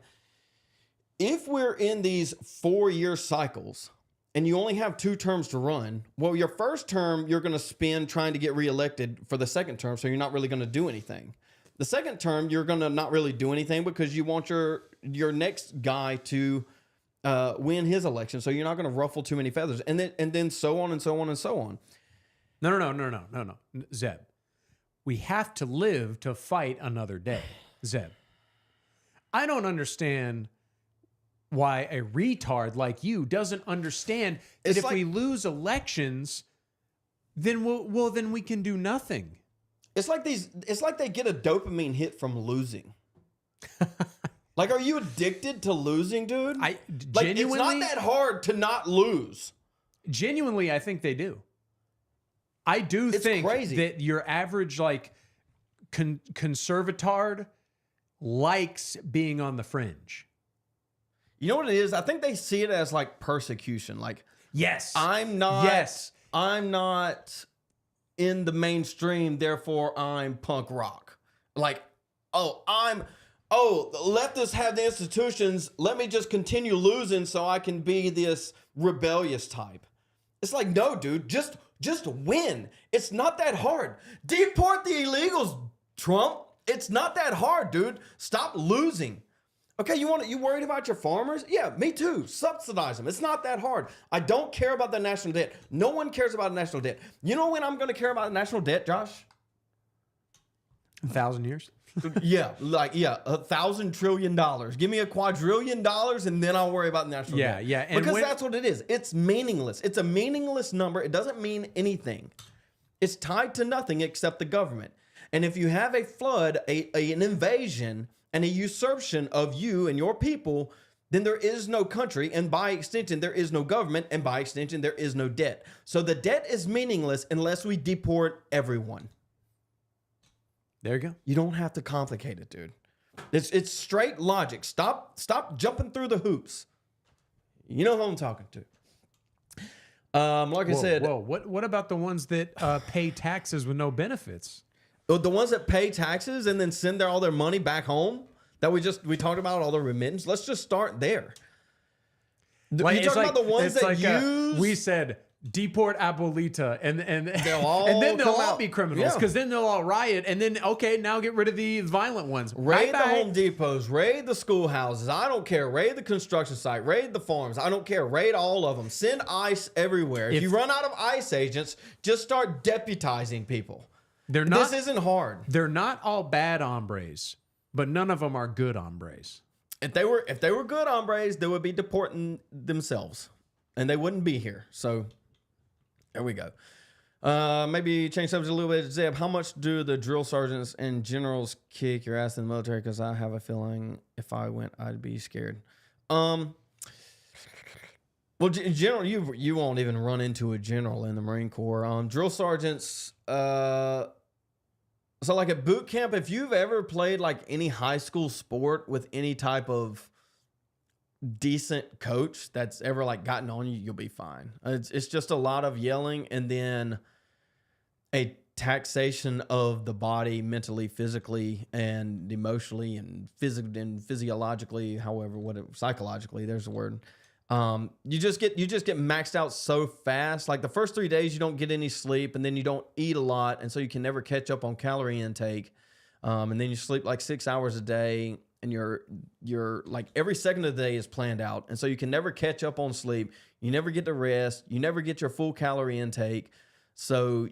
if we're in these 4-year cycles and you only have 2 terms to run, well, your first term you're going to spend trying to get reelected for the second term, so you're not really going to do anything. The second term you're going to not really do anything because you want your next guy to win his election, so you're not going to ruffle too many feathers, and then so on and so on and so on. No, Zeb. We have to live to fight another day, Zeb. I don't understand why a retard like you doesn't understand that if we lose elections, then then we can do nothing. It's like they get a dopamine hit from losing. Like, are you addicted to losing, dude? It's not that hard to not lose. Genuinely, I think they do. I do think crazy that your average conservatard likes being on the fringe. You know what it is? I think they see it as like persecution. Like, yes, I'm not in the mainstream, therefore I'm punk rock. Like, leftists have the institutions. Let me just continue losing so I can be this rebellious type. It's like, no, dude, just win. It's not that hard. Deport the illegals, Trump. It's not that hard, dude. Stop losing. Okay, you worried about your farmers? Yeah, me too. Subsidize them. It's not that hard. I don't care about the national debt. No one cares about the national debt. You know when I'm going to care about the national debt, Josh? 1,000 years? Yeah, $1,000 trillion. Give me $1 quadrillion and then I'll worry about the national debt. Yeah. And because that's what it is. It's meaningless. It's a meaningless number. It doesn't mean anything. It's tied to nothing except the government. And if you have a flood, an invasion, and a usurpation of you and your people, then there is no country, and by extension, there is no government, and by extension, there is no debt. So the debt is meaningless unless we deport everyone. There you go. You don't have to complicate it, dude. It's straight logic. Stop jumping through the hoops. You know who I'm talking to. I said... Whoa, what about the ones that pay taxes with no benefits? The ones that pay taxes and then send all their money back home that we talked about, all the remittance. Let's just start there. You talking about the ones that use? We said deport Abuelita, and they'll all be criminals because then they'll all riot, and then now get rid of the violent ones. Raid the Home Depots, raid the schoolhouses. I don't care. Raid the construction site, raid the farms. I don't care. Raid all of them. Send ICE everywhere. If you run out of ICE agents, just start deputizing people. This isn't hard. They're not all bad hombres, but none of them are good hombres. If they were good hombres, they would be deporting themselves, and they wouldn't be here. So there we go. Maybe change subject a little bit. Zeb, how much do the drill sergeants and generals kick your ass in the military? Because I have a feeling if I went, I'd be scared. Well, in general, you won't even run into a general in the Marine Corps. Drill sergeants. So like at boot camp, if you've ever played like any high school sport with any type of decent coach that's ever like gotten on you, you'll be fine. It's just a lot of yelling and then a taxation of the body mentally, physically, and emotionally, and physiologically, psychologically, there's a word. You just get maxed out so fast. Like the first 3 days, you don't get any sleep, and then you don't eat a lot, and so you can never catch up on calorie intake. And then you sleep like 6 hours a day, and you're like every second of the day is planned out, and so you can never catch up on sleep. You never get to rest. You never get your full calorie intake. So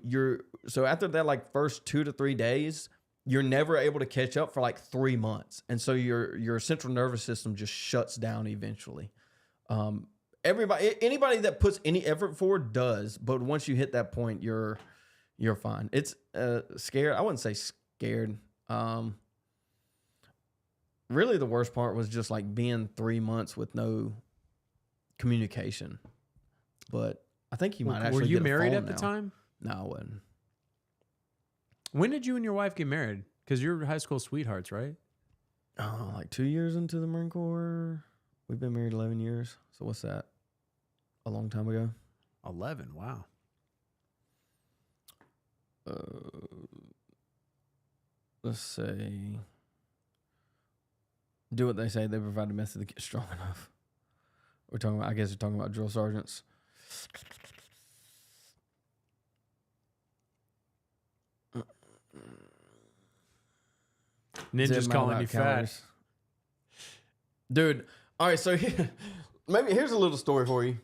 after that, like first 2 to 3 days, you're never able to catch up for like 3 months, and so your central nervous system just shuts down eventually. Anybody that puts any effort forward does, but once you hit that point, you're fine. It's scared. I wouldn't say scared. Really, the worst part was just like being 3 months with no communication. But I think he might actually. Were you get a married phone at the now. time? No, I wasn't. When did you and your wife get married? Because you're high school sweethearts, right? Oh, like 2 years into the Marine Corps. We've been married 11 years. So what's that? A long time ago. 11. Wow. Let's say. Do what they say. They provide a method to get strong enough. We're talking about. I guess we're talking about drill sergeants. Ninja's calling you fat. Dude, all right, so here's a little story for you.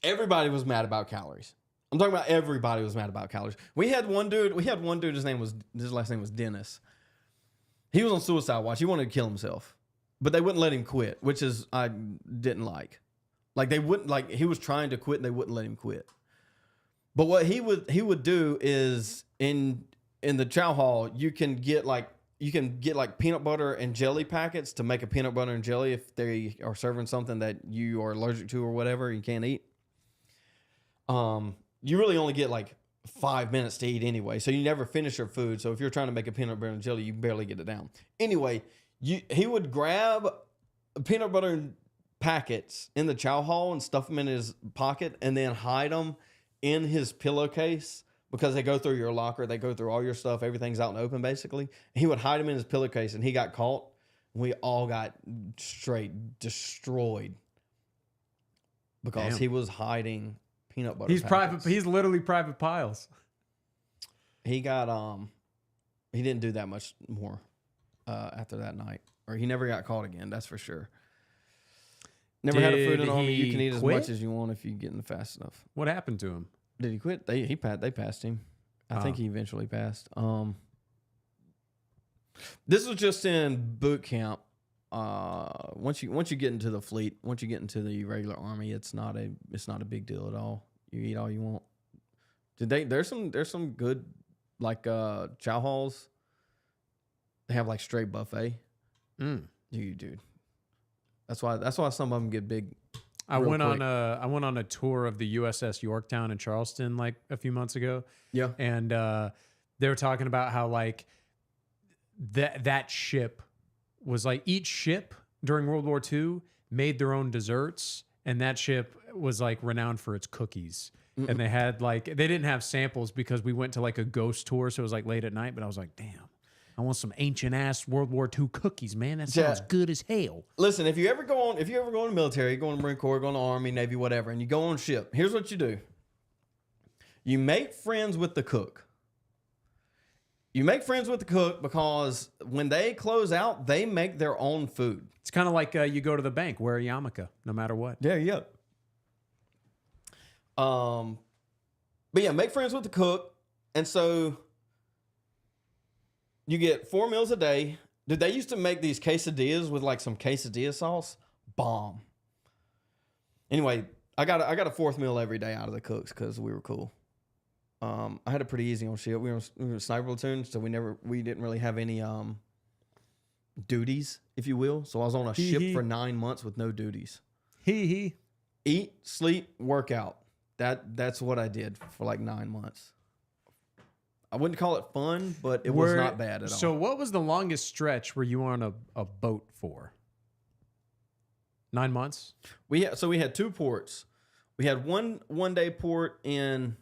Everybody was mad about calories. I'm talking about everybody was mad about calories. We had one dude, his last name was Dennis. He was on suicide watch. He wanted to kill himself. But they wouldn't let him quit, which is I didn't like. Like they wouldn't like he was trying to quit and they wouldn't let him quit. But what he would do is in the chow hall, you can get like peanut butter and jelly packets to make a peanut butter and jelly if they are serving something that you are allergic to or whatever you can't eat. You really only get like 5 minutes to eat anyway, so you never finish your food. So if you're trying to make a peanut butter and jelly, you barely get it down. Anyway, he would grab peanut butter packets in the chow hall and stuff them in his pocket and then hide them in his pillowcase. Because they go through your locker, they go through all your stuff, everything's out and open basically. He would hide him in his pillowcase and he got caught. We all got straight destroyed because he was hiding peanut butter packets. He's literally Private Piles. He got he didn't do that much more after that night. Or he never got caught again, that's for sure. Never had a food in the army. You can eat as much as you want if you get in fast enough. What happened to him? Did he quit? They passed him. I think he eventually passed. This was just in boot camp. Once you get into the fleet, once you get into the regular army, it's not a big deal at all. You eat all you want. There's some good like chow halls. They have like straight buffet. Dude. That's why some of them get big. I went on a tour of the USS Yorktown in Charleston like a few months ago. Yeah. And they were talking about how like that ship was like each ship during World War II made their own desserts, and that ship was like renowned for its cookies. And they had like they didn't have samples because we went to like a ghost tour, so it was like late at night, but I was like, damn. I want some ancient ass World War II cookies, man. That sounds good as hell. Listen, if you ever go in the military, you go in the Marine Corps, go in the Army, Navy, whatever, and you go on ship, here's what you do. You make friends with the cook. You make friends with the cook because when they close out, they make their own food. It's kind of like you go to the bank, wear a yarmulke, no matter what. There you go. But yeah, make friends with the cook, and so you get 4 meals a day. Dude, they used to make these quesadillas with like some quesadilla sauce. Bomb. Anyway, I got a 4th meal every day out of the cooks because we were cool. I had it pretty easy on shit. We were a sniper platoon, so we didn't really have any duties, if you will. So I was on a ship for 9 months with no duties. Eat, sleep, workout. That's what I did for like 9 months. I wouldn't call it fun, but it was not bad at all. So what was the longest stretch where you were on a boat for? 9 months? We had 2 ports. We had one day port in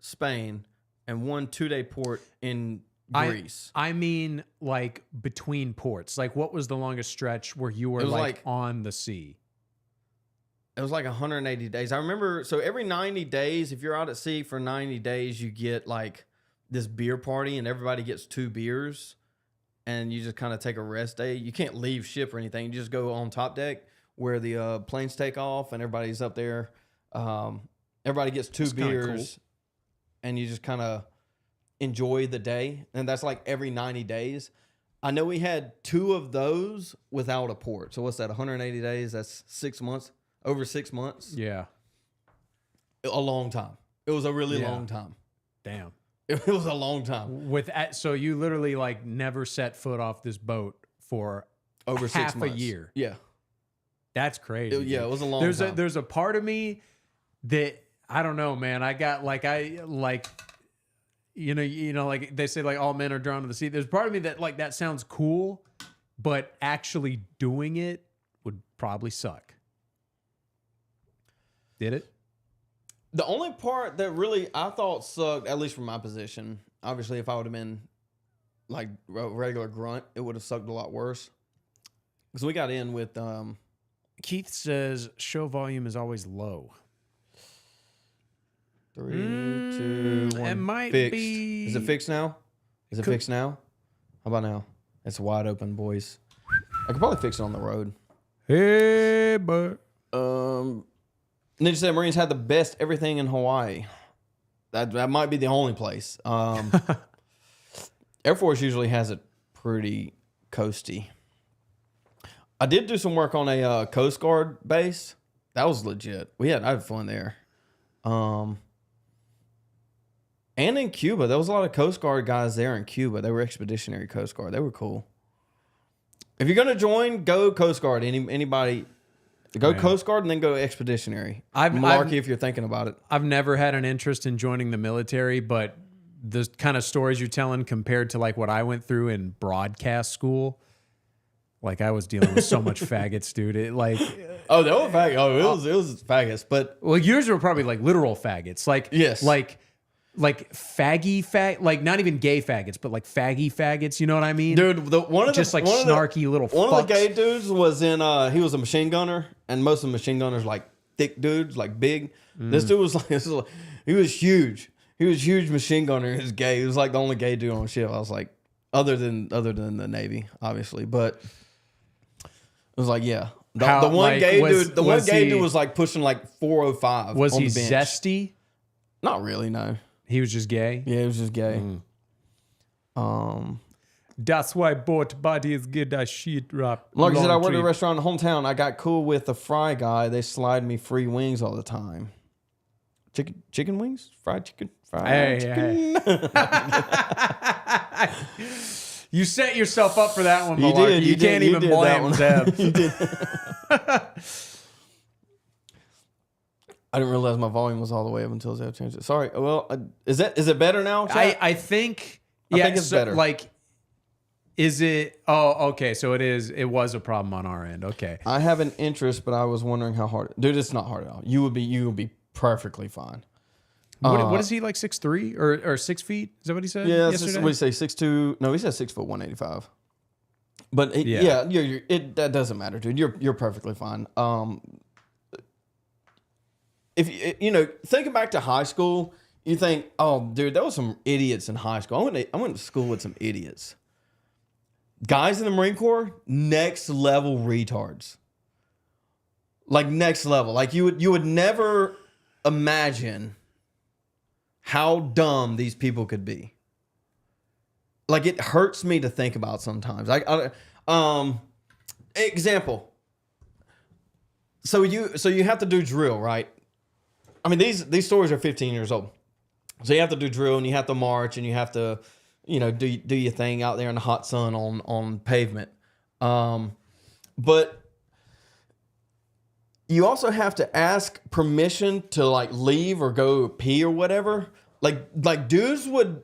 Spain and 1 2-day port in Greece. I mean like between ports. Like what was the longest stretch where you were like on the sea? It was like 180 days. I remember, so every 90 days, if you're out at sea for 90 days, you get like this beer party and everybody gets 2 beers and you just kind of take a rest day. You can't leave ship or anything. You just go on top deck where the planes take off and everybody's up there. Everybody gets 2 beers and you just kind of enjoy the day. And that's like every 90 days. I know we had 2 of those without a port. So what's that, 180 days? That's 6 months. Over 6 months. Yeah. A long time. It was a really long time. Damn. It was a long time. So you literally like never set foot off this boat for over 6 months. Half a year. Yeah. That's crazy. Yeah, it was a long time. There's a part of me that I don't know, man. I got like you know, like they say, like all men are drawn to the sea. There's part of me that like that sounds cool, but actually doing it would probably suck. Did it? The only part that really I thought sucked, at least from my position, obviously if I would have been like a regular grunt, it would have sucked a lot worse. Because we got in with... Keith says show volume is always low. 3, 2, 1. It might fixed. be... Is it fixed now? Is it fixed now? How about now? It's wide open, boys. I could probably fix it on the road. Hey, but... Ninja said Marines had the best everything in Hawaii. That might be the only place. Air Force usually has it pretty coasty. I did do some work on a Coast Guard base. That was legit. I had fun there. And in Cuba, there was a lot of Coast Guard guys there in Cuba. They were Expeditionary Coast Guard. They were cool. If you're gonna join, go Coast Guard. Anybody, go Coast Guard and then go Expeditionary. Malarkey if you're thinking about it. I've never had an interest in joining the military, but the kind of stories you're telling compared to like what I went through in broadcast school, like I was dealing with so much faggots, dude. It like they were faggots. It was faggots, but well, yours were probably like literal faggots, like yes, like faggy like not even gay faggots, but like faggy faggots. You know what I mean, dude? Snarky little. One of the gay dudes was in. He was a machine gunner, and most of the machine gunners like thick dudes, like big. This dude was like, he was huge. He was a huge machine gunner. He was gay. He was like the only gay dude on the ship. I was like, other than the Navy, obviously, but it was like, yeah. The one gay dude was like pushing like 405. Was on he the bench. zesty? Not really, no. He was just gay. Yeah, he was just gay. That's why both bodies get a sheet wrap. Like I said, I worked at a restaurant in the hometown. I got cool with the fry guy. They slide me free wings all the time. Chicken wings? Fried chicken? Fried chicken? Hey. You set yourself up for that one, You Malarkey. did. You can't even blame Zeb. You did. I didn't realize my volume was all the way up until Zeb changed it. Sorry. Well, is it better now? I think it's better. Like, is it? Oh, okay. So it is. It was a problem on our end. Okay. I have an interest, but I was wondering how hard. Dude, it's not hard at all. You would be perfectly fine. What is he, like 6'3" or 6 feet? Is that what he said? Yeah, yesterday? What did he say? 6'2"? No, he said 6 foot 185. But that doesn't matter, dude. You're perfectly fine. If thinking back to high school, you think, oh, dude, there was some idiots in high school. I went to school with some idiots. Guys in the Marine Corps, next level retards. Like next level. Like you would never imagine how dumb these people could be. Like it hurts me to think about sometimes. Example. So you have to do drill, right? I mean, these stories are 15 years old. So you have to do drill and you have to march and you have to, do your thing out there in the hot sun on pavement. But you also have to ask permission to like leave or go pee or whatever. Like dudes would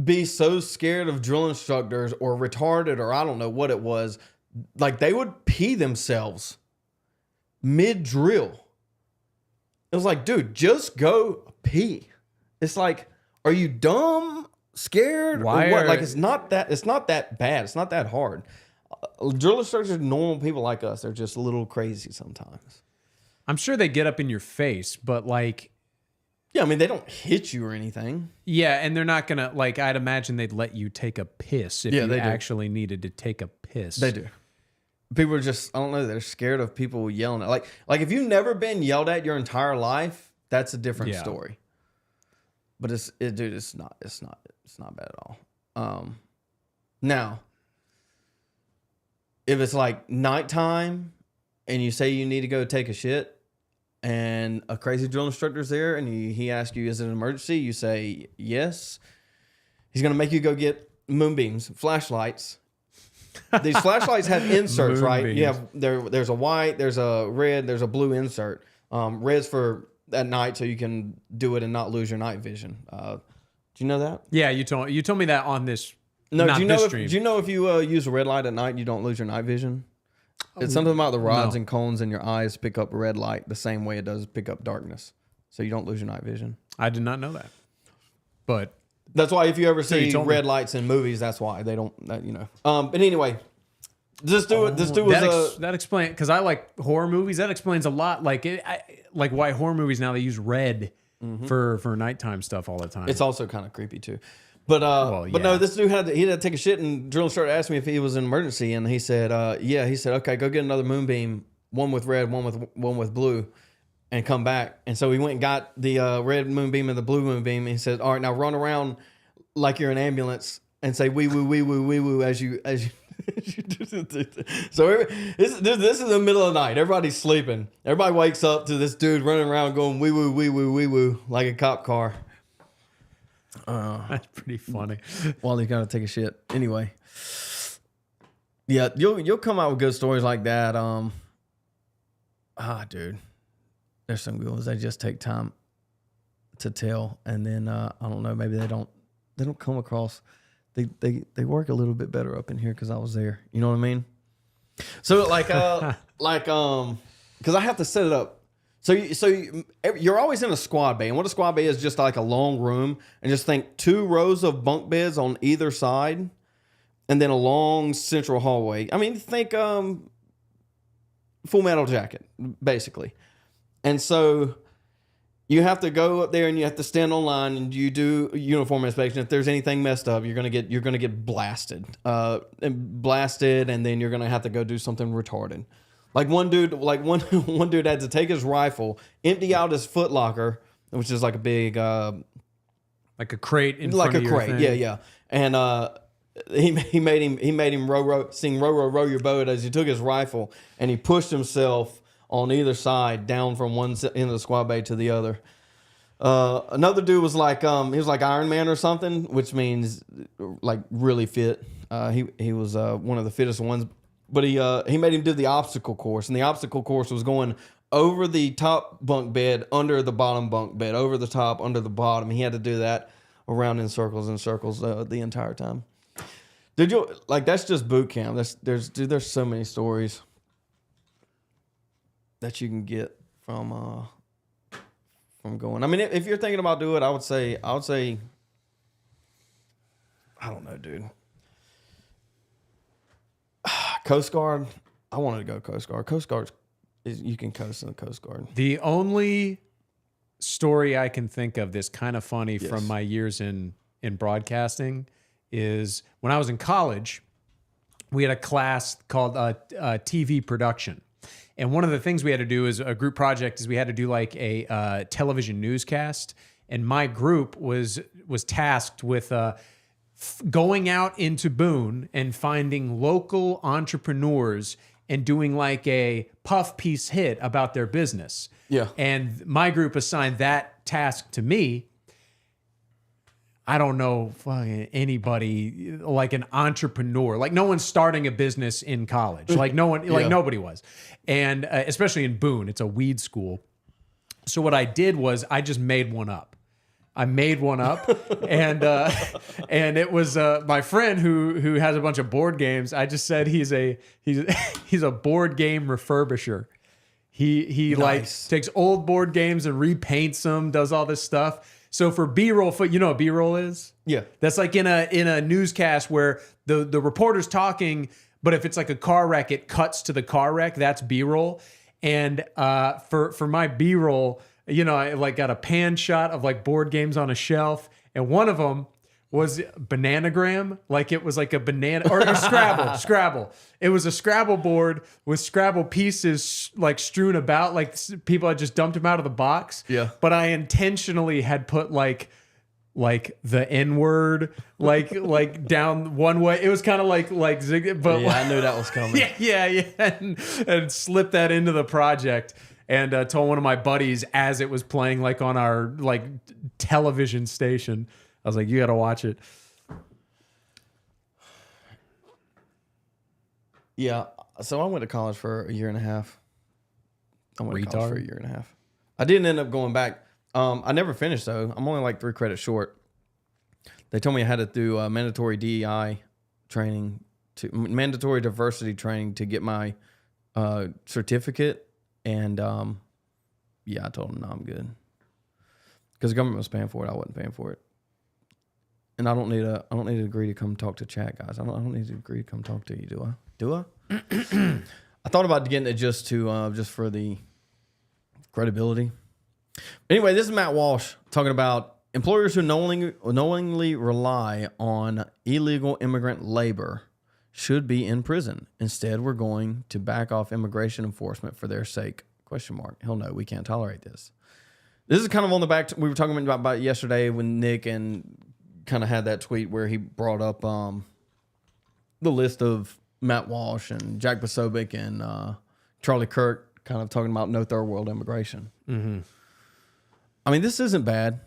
be so scared of drill instructors or retarded or I don't know what it was. Like they would pee themselves mid-drill. It was like, dude, just go pee. It's like, are you dumb, scared, Why or what? Like it's not that bad. It's not that hard. Drill instructors are normal people like us. They're just a little crazy sometimes. I'm sure they get up in your face, but like... Yeah, I mean, they don't hit you or anything. Yeah, and they're not going to... Like, I'd imagine they'd let you take a piss if you actually needed to take a piss. They do. People are just... I don't know. They're scared of people yelling at... Like if you've never been yelled at your entire life, that's a different story. But it's not bad at all. Now, if it's like nighttime and you say you need to go take a shit and a crazy drill instructor's there and he asks you, is it an emergency? You say yes. He's going to make you go get moonbeams, flashlights, these flashlights have inserts, right? Moonbeams. You have there's a white, there's a red, there's a blue insert. Red's for at night, so you can do it and not lose your night vision. Do you know that? Yeah, you told me that on this. No, not do you know? this If, stream. do you know if you use a red light at night, you don't lose your night vision? It's something about the rods No. and cones in your eyes pick up red light the same way it does pick up darkness, so you don't lose your night vision. I did not know that, but That's why if you ever So you see told me. red lights in movies, that's why they don't. But anyway, this dude was that explains because I like horror movies. That explains a lot. Like like why horror movies now they use red for nighttime stuff all the time. It's also kind of creepy too. But yeah. no, this dude had to take a shit, and Drill started asking me if he was in emergency, and he said, yeah. He said, okay, go get another moonbeam, one with red, one with blue, and come back. And so he went and got the red moonbeam and the blue moonbeam. And he said, all right, now run around like you're an ambulance and say wee woo wee woo wee woo as you. So this is the middle of the night. Everybody's sleeping. Everybody wakes up to this dude running around going wee woo wee woo wee woo like a cop car. That's pretty funny. While he's gotta take a shit. Anyway, yeah, you'll come out with good stories like that. Dude, there's some good ones. They just take time to tell, and then I don't know. Maybe they don't come across. They work a little bit better up in here because I was there. You know what I mean? So because I have to set it up. So you're always in a squad bay, and what a squad bay is just like a long room, and just think 2 rows of bunk beds on either side, and then a long central hallway. I mean, think Full Metal Jacket, basically. And so you have to go up there and you have to stand on line and you do uniform inspection. If there's anything messed up, you're gonna get blasted, and then you're gonna have to go do something retarded. Like one dude had to take his rifle, empty out his footlocker, which is like a big Like a crate in like front of a your crate, thing. yeah. And he made him sing row your boat as he took his rifle and he pushed himself on either side down from one end of the squad bay to the other. Another dude was like he was like Iron Man or something, which means like really fit. He was one of the fittest ones. But he made him do the obstacle course, and the obstacle course was going over the top bunk bed, under the bottom bunk bed, over the top, under the bottom. He had to do that around in circles and circles the entire time. Did you like? That's just boot camp. There's so many stories that you can get from going. I mean, if you're thinking about doing it, I would say, I don't know, dude. Coast Guard. I wanted to go Coast Guard. Coast Guard is you can coast in the Coast Guard. The only story I can think of that's kind of funny from my years in broadcasting is when I was in college, we had a class called TV production. And one of the things we had to do as a group project is we had to do like a television newscast. And my group was tasked with going out into Boone and finding local entrepreneurs and doing like a puff piece hit about their business. Yeah. And my group assigned that task to me. I don't know anybody like an entrepreneur. Like no one's starting a business in college. Like no one, like nobody was. And especially in Boone, it's a weed school. So what I did was I just made one up. and it was my friend who has a bunch of board games. I just said he's a board game refurbisher. He Nice. like takes old board games and repaints them, does all this stuff. So for B-roll, you know what B-roll is? Yeah. That's like in a newscast where the reporter's talking, but if it's like a car wreck, it cuts to the car wreck. That's B-roll. And for my B-roll, you know, I like got a pan shot of like board games on a shelf, and one of them was Bananagram, like it was like a banana or Scrabble. It was a Scrabble board with Scrabble pieces like strewn about, like people had just dumped them out of the box. Yeah. But I intentionally had put like the N-word like down one way. It was kind of like zig, but I knew that was coming. yeah, and slipped that into the project. And told one of my buddies as it was playing like on our like television station. I was like, you got to watch it. Yeah. So I went to college for a year and a half. I went to college for a year and a half. I didn't end up going back. I never finished though. I'm only like 3 credits short. They told me I had to do mandatory DEI training, mandatory diversity training to get my certificate. And yeah, I told them no, I'm good. Because the government was paying for it, I wasn't paying for it. And I don't need a degree to come talk to chat, guys. I don't need a degree to come talk to you, do I? Do I? I thought about getting it just for the credibility. Anyway, this is Matt Walsh talking about employers who knowingly rely on illegal immigrant labor should be in prison. Instead, we're going to back off immigration enforcement for their sake. ? Hell no, we can't tolerate this. This is kind of on the back. We were talking about it yesterday when Nick and kind of had that tweet where he brought up the list of Matt Walsh and Jack Posobiec and Charlie Kirk kind of talking about no third world immigration. Mm-hmm. I mean, this isn't bad.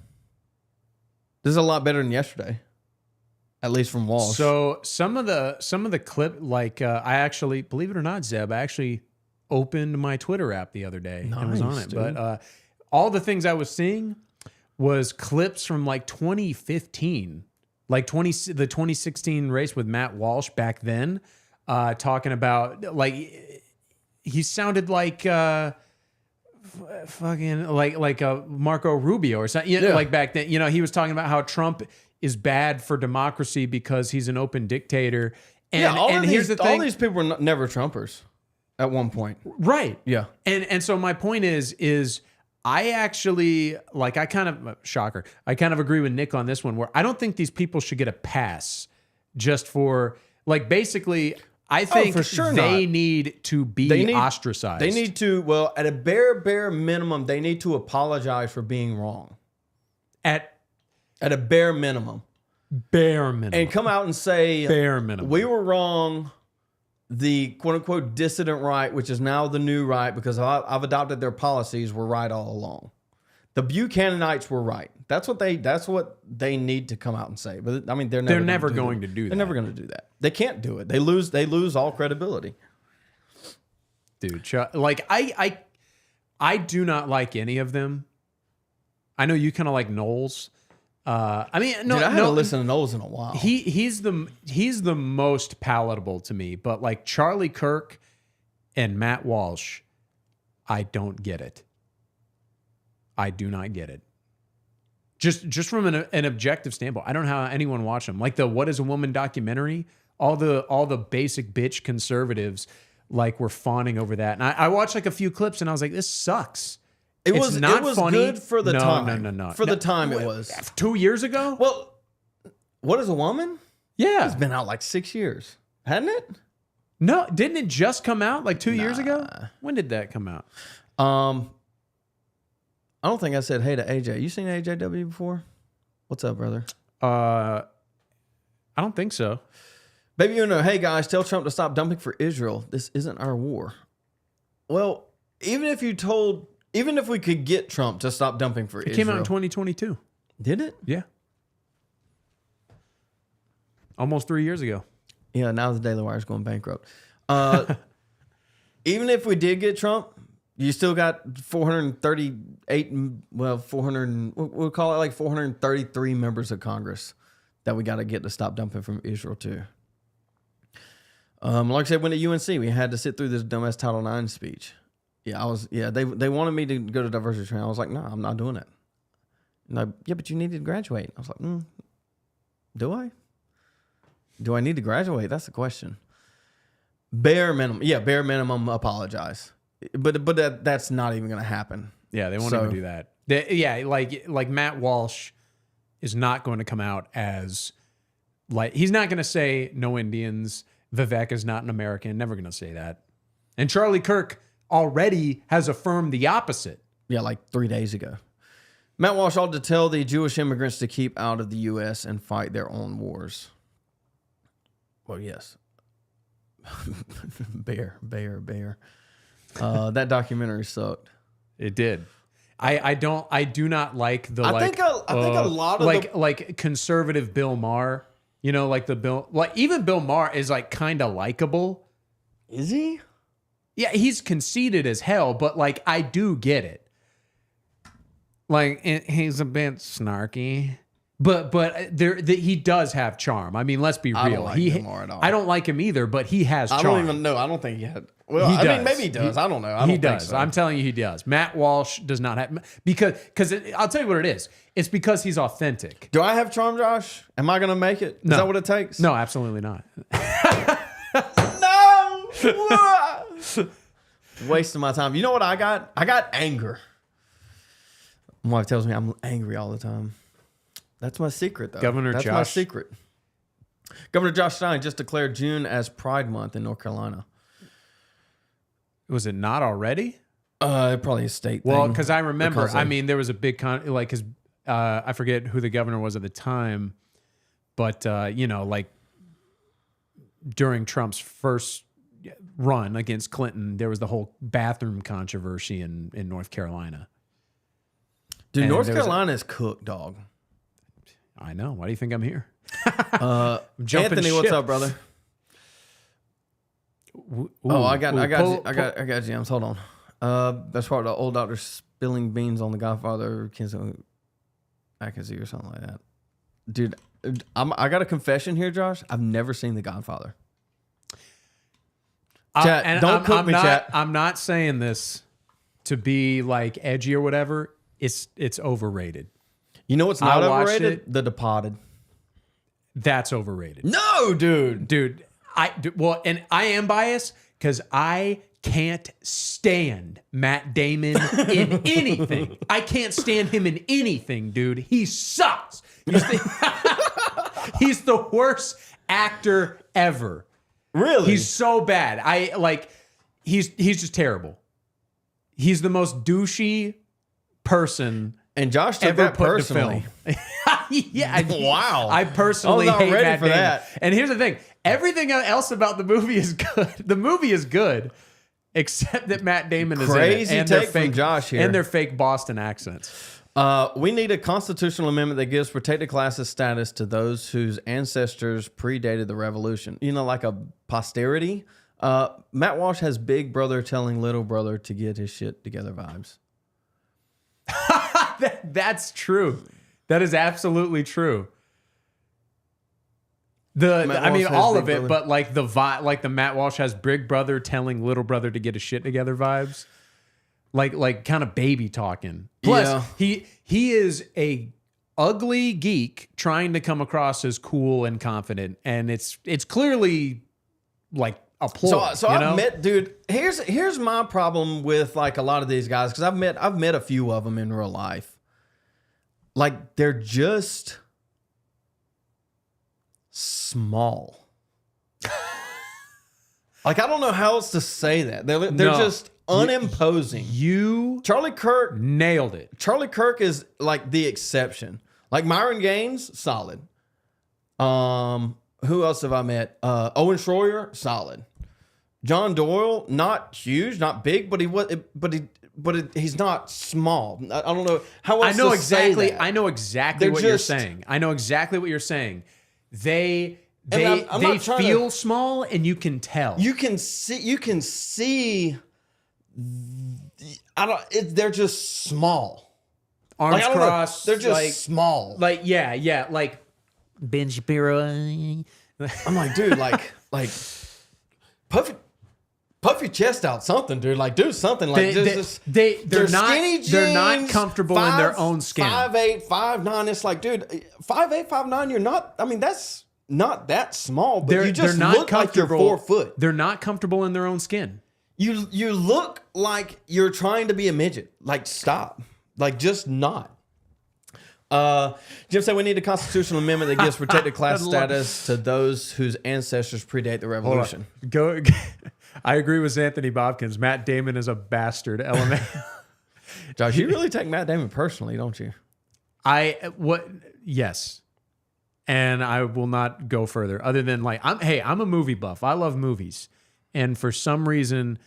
This is a lot better than yesterday, at least from Walsh. So some of the clip, like I actually, believe it or not, Zeb, I actually opened my Twitter app the other day and was on it. Dude. But all the things I was seeing was clips from like 2015, like the 2016 race with Matt Walsh back then, talking about like he sounded like fucking like a Marco Rubio or something. Yeah. Like back then, he was talking about how Trump is bad for democracy because he's an open dictator. And here's the thing: all these people were never Trumpers at one point, right? Yeah. And so my point is. I actually, like, I kind of agree with Nick on this one, where I don't think these people should get a pass just for, like, basically, I think for sure they not. Need to be ostracized. They need to, well, at a bare minimum, they need to apologize for being wrong. At a bare minimum. Bare minimum. And come out and say, bare minimum. We were wrong. The quote-unquote dissident right, which is now the new right because I've adopted their policies, were right all along. The Buchananites were right. That's what they need to come out and say. But I mean, they're never going to do that. They're never going to do that. They can't do it. They lose all credibility. Dude, like I do not like any of them. I know you kind of like Knowles. I mean, no, dude, I haven't listened to Knowles in a while. He's the most palatable to me, but like Charlie Kirk and Matt Walsh, I don't get it. I do not get it. Just from an objective standpoint, I don't know how anyone watch them. Like the "What Is a Woman" documentary, all the basic bitch conservatives like were fawning over that, and I watched like a few clips, and I was like, this sucks. It was funny. Good for the time. No. For the time it was. 2 years ago? Well, What Is a Woman? Yeah. It's been out like 6 years. Hadn't it? No, didn't it just come out like 2 years ago? When did that come out? I don't think I said hey to AJ. You seen AJW before? What's up, brother? I don't think so. Baby Uno, hey guys, tell Trump to stop dumping for Israel. This isn't our war. Well, even if we could get Trump to stop dumping for Israel. It came out in 2022. Did it? Yeah. Almost 3 years ago. Yeah, now the Daily Wire is going bankrupt. Even if we did get Trump, you still got 438, we'll call it like 433 members of Congress that we got to get to stop dumping from Israel too. Like I said, when at UNC, we had to sit through this dumbass Title IX speech. They wanted me to go to diversity training. I was like, no, I'm not doing it. And but you needed to graduate. I was like, do I? Do I need to graduate? That's the question. Bare minimum, apologize. But that's not even going to happen. Yeah, they won't even do that. Like Matt Walsh is not going to come out as like, he's not going to say no Indians, Vivek is not an American, never going to say that. And Charlie Kirk already has affirmed the opposite. Yeah, like 3 days ago. Matt Walsh ought to tell the Jewish immigrants to keep out of the U.S. and fight their own wars. Well, yes. Bear. That documentary sucked. It did. I do not like the I think a lot of like conservative Bill Maher, like even Bill Maher is like kind of likable, Is he? Yeah, he's conceited as hell, but like I do get it. Like he's a bit snarky, but he does have charm. I mean, let's be real. I don't like him more at all. I don't like him either, but he has charm. I don't even know. I don't think he had. Well, he I does. mean, maybe he does. I don't know. I don't he think does. so. I'm telling you, he does. Matt Walsh does not have because I'll tell you what it is. It's because he's authentic. Do I have charm, Josh? Am I going to make it? Is No. that what it takes? No, absolutely not. No. Wasting my time. You know what I got? I got anger. My wife tells me I'm angry all the time. That's my secret, though. That's my secret. Governor Josh Stein just declared June as Pride Month in North Carolina. Was it not already? Probably a state thing. Well, because I remember, I mean, there was a big because I forget who the governor was at the time, but you know, like during Trump's first run against Clinton, there was the whole bathroom controversy in North Carolina. Dude, North Carolina is cooked, dog. I know. Why do you think I'm here? Anthony, what's up, brother? Ooh, I got James. Hold on. That's part of the old doctor spilling beans on the Godfather, I can see or something like that. Dude, I got a confession here, Josh. I've never seen The Godfather. Chat, don't cook me, chat. I'm not saying this to be like edgy or whatever. It's overrated. You know what's not overrated? It. The Departed. That's overrated. No, dude. Well, and I am biased because I can't stand Matt Damon in anything. I can't stand him in anything, dude. He sucks. He's the worst actor ever. Really? He's so bad. He's just terrible. He's the most douchey person and Josh took ever that put personally. To film. Yeah. Wow. I personally hate Matt Damon. That. And here's the thing. Everything else about the movie is good. The movie is good, except that Matt Damon is crazy in it. And take from Josh here. And their fake Boston accents. We need a constitutional amendment that gives protected classes status to those whose ancestors predated the revolution. You know, like a posterity. Matt Walsh has big brother telling little brother to get his shit together vibes. That's true. That is absolutely true. I mean, all of it, brother. But like the vibe, like the Matt Walsh has big brother telling little brother to get his shit together vibes, like kind of baby talking. Plus, he is a ugly geek trying to come across as cool and confident, and it's clearly like a ploy. So I met, dude. Here's my problem with like a lot of these guys because I've met a few of them in real life. Like they're just small. Like I don't know how else to say that. They're just unimposing. Charlie Kirk nailed it. Charlie Kirk is like the exception. Like Myron Gaines, solid. Who else have I met? Owen Schroyer, solid. John Doyle, not huge, not big, but he's not small. I don't know how else to say that. I know exactly what you're saying. I know exactly what you're saying. They feel small, and you can tell. You can see. They're just small. Arms crossed. They're just small. Like yeah. Like Ben Shapiro. I'm like, dude, like puff your chest out, something, dude. Like, do something. Like, they're not skinny jeans. They're not comfortable in their own skin. 5'8", 5'9". It's like, dude, 5'8", 5'9". You're not. I mean, that's not that small. But you just look like you're 4 foot. They're not comfortable in their own skin. You look like you're trying to be a midget. Like, stop. Like, just not. Jim said we need a constitutional amendment that gives protected class status to those whose ancestors predate the revolution. Go. I agree with Anthony Bobkins. Matt Damon is a bastard. Element. Josh, you really take Matt Damon personally, don't you? Yes. And I will not go further other than like, I'm a movie buff. I love movies. And for some reason,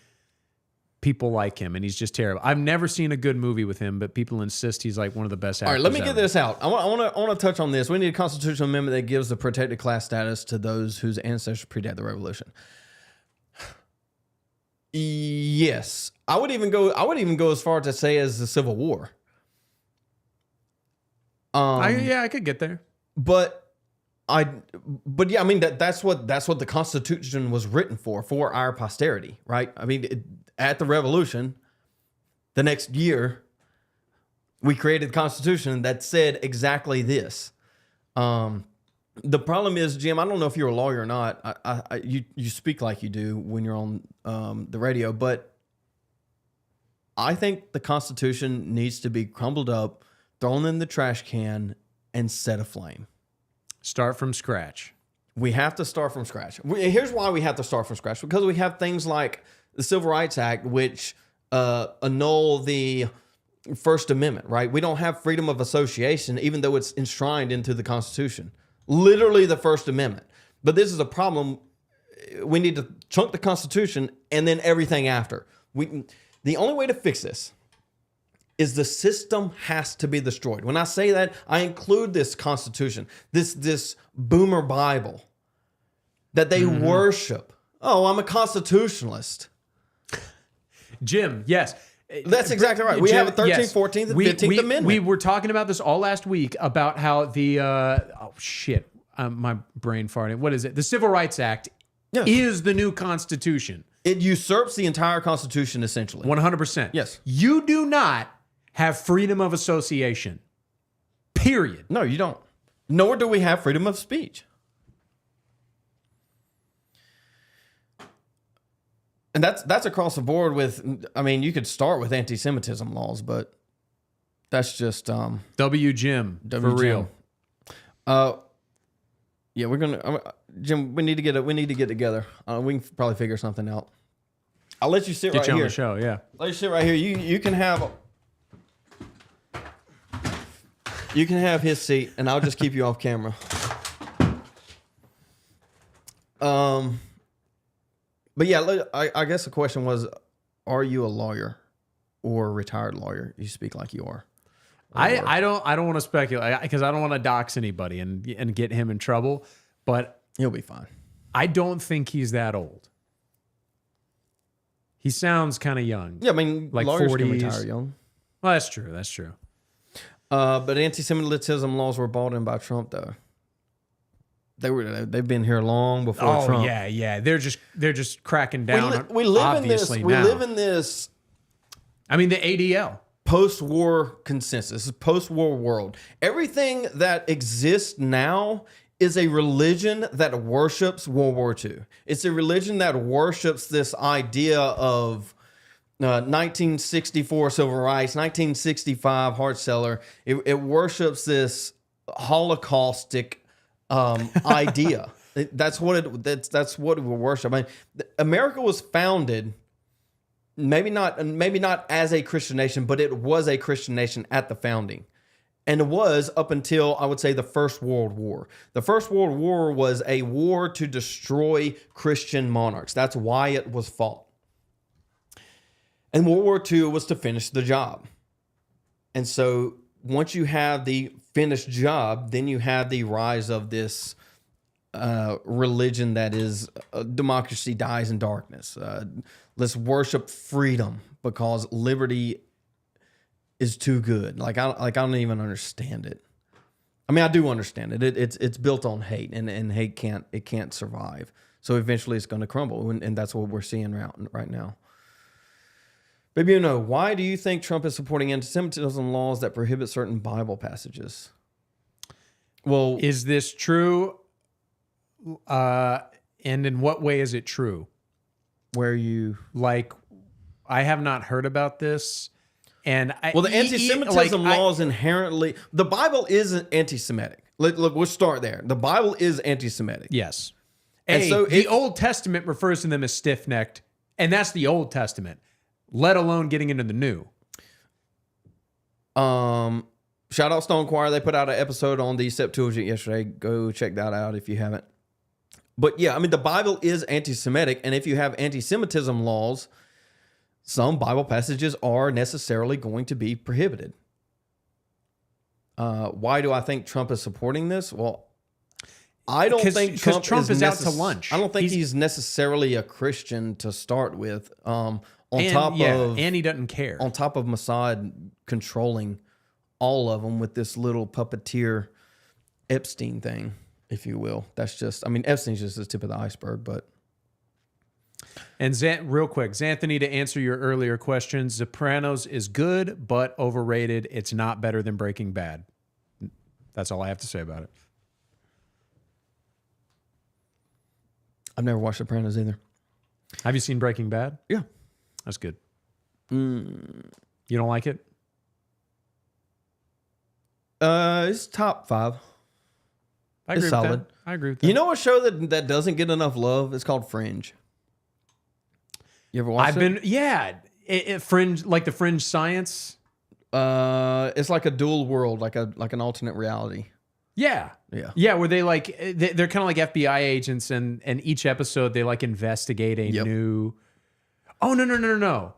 people like him and he's just terrible. I've never seen a good movie with him, but people insist he's like one of the best actors. All right, let me get this out. I want to touch on this. We need a constitutional amendment that gives the protected class status to those whose ancestors predate the revolution. Yes, I would even go as far to say as the Civil War. I could get there. But yeah, I mean that's what the Constitution was written for our posterity, right? I mean, at the Revolution, the next year, we created the Constitution that said exactly this. The problem is, Jim, I don't know if you're a lawyer or not. You speak like you do when you're on the radio, but I think the Constitution needs to be crumbled up, thrown in the trash can, and set aflame. Start from scratch. We have to start from scratch. Here's why we have to start from scratch. Because we have things like the Civil Rights Act, which annul the First Amendment, right? We don't have freedom of association, even though it's enshrined into the Constitution. Literally the First Amendment. But this is a problem. We need to chunk the Constitution and then everything after. The only way to fix this is the system has to be destroyed. When I say that, I include this Constitution, this boomer Bible that they worship. Oh, I'm a constitutionalist. Jim, yes. That's exactly right. We have a 13th, yes. 14th, and 15th Amendment. We were talking about this all last week about how the, my brain farted. What is it? The Civil Rights Act is the new Constitution. It usurps the entire Constitution, essentially. 100%. Yes. You do not have freedom of association. Period. No, you don't. Nor do we have freedom of speech. And that's across the board with, I mean, you could start with anti-Semitism laws, but that's just Jim, for real. Yeah, we're gonna Jim, we need to get together. We can probably figure something out. I'll let you sit right here. Get you on the show, yeah. Let you sit right here. You can have his seat, and I'll just keep you off camera. But yeah, I guess the question was, are you a lawyer or a retired lawyer? You speak like you are. I don't want to speculate because I don't want to dox anybody and get him in trouble, but he'll be fine. I don't think he's that old. He sounds kind of young. Yeah, I mean, like lawyers 40s. can retire young. Well, that's true. That's true. But anti-Semitism laws were brought in by Trump, though. They've been here long before Trump. Oh yeah. They're just cracking down. We live in this. I mean, the ADL. Post-war consensus, post-war world. Everything that exists now is a religion that worships World War II. It's a religion that worships this idea of 1964 civil rights, 1965 hard seller. It worships this holocaustic idea. That's what it will worship. I mean, America was founded. Maybe not as a Christian nation, but it was a Christian nation at the founding. And it was up until, I would say, the First World War. The First World War was a war to destroy Christian monarchs. That's why it was fought. And World War II was to finish the job. And so once you have the finished job, then you have the rise of this religion that is democracy dies in darkness. Let's worship freedom because liberty is too good. I don't even understand it. I mean, I do understand it. It's built on hate, and hate can't survive. So eventually, it's going to crumble, and that's what we're seeing right now. Baby, why do you think Trump is supporting anti-Semitism laws that prohibit certain Bible passages? Well, is this true? And in what way is it true? Where you I have not heard about this. And the anti-Semitism laws inherently, the Bible is anti-Semitic. Look, we'll start there. The Bible is anti-Semitic. Yes. The Old Testament refers to them as stiff-necked, and that's the Old Testament, let alone getting into the New. Shout out Stone Choir. They put out an episode on the Septuagint yesterday. Go check that out if you haven't. But yeah, I mean, the Bible is anti-Semitic, and if you have anti-Semitism laws, some Bible passages are necessarily going to be prohibited. Why do I think Trump is supporting this? Well, I don't think Trump is out to lunch. I don't think he's necessarily a Christian to start with. And he doesn't care. On top of Mossad controlling all of them with this little puppeteer Epstein thing, if you will. That's just, I mean, Epstein's just the tip of the iceberg, but. And real quick, Xanthony, to answer your earlier question, Sopranos is good, but overrated. It's not better than Breaking Bad. That's all I have to say about it. I've never watched Sopranos either. Have you seen Breaking Bad? Yeah. That's good. You don't like it? It's top 5. I agree it's solid. With that. I agree with that. You know a show that doesn't get enough love? It's called Fringe. You ever watched it? Fringe, like the Fringe Science. It's like a dual world, like an alternate reality. Yeah. Where they they're kind of like FBI agents, and each episode they like investigate a new. Oh no!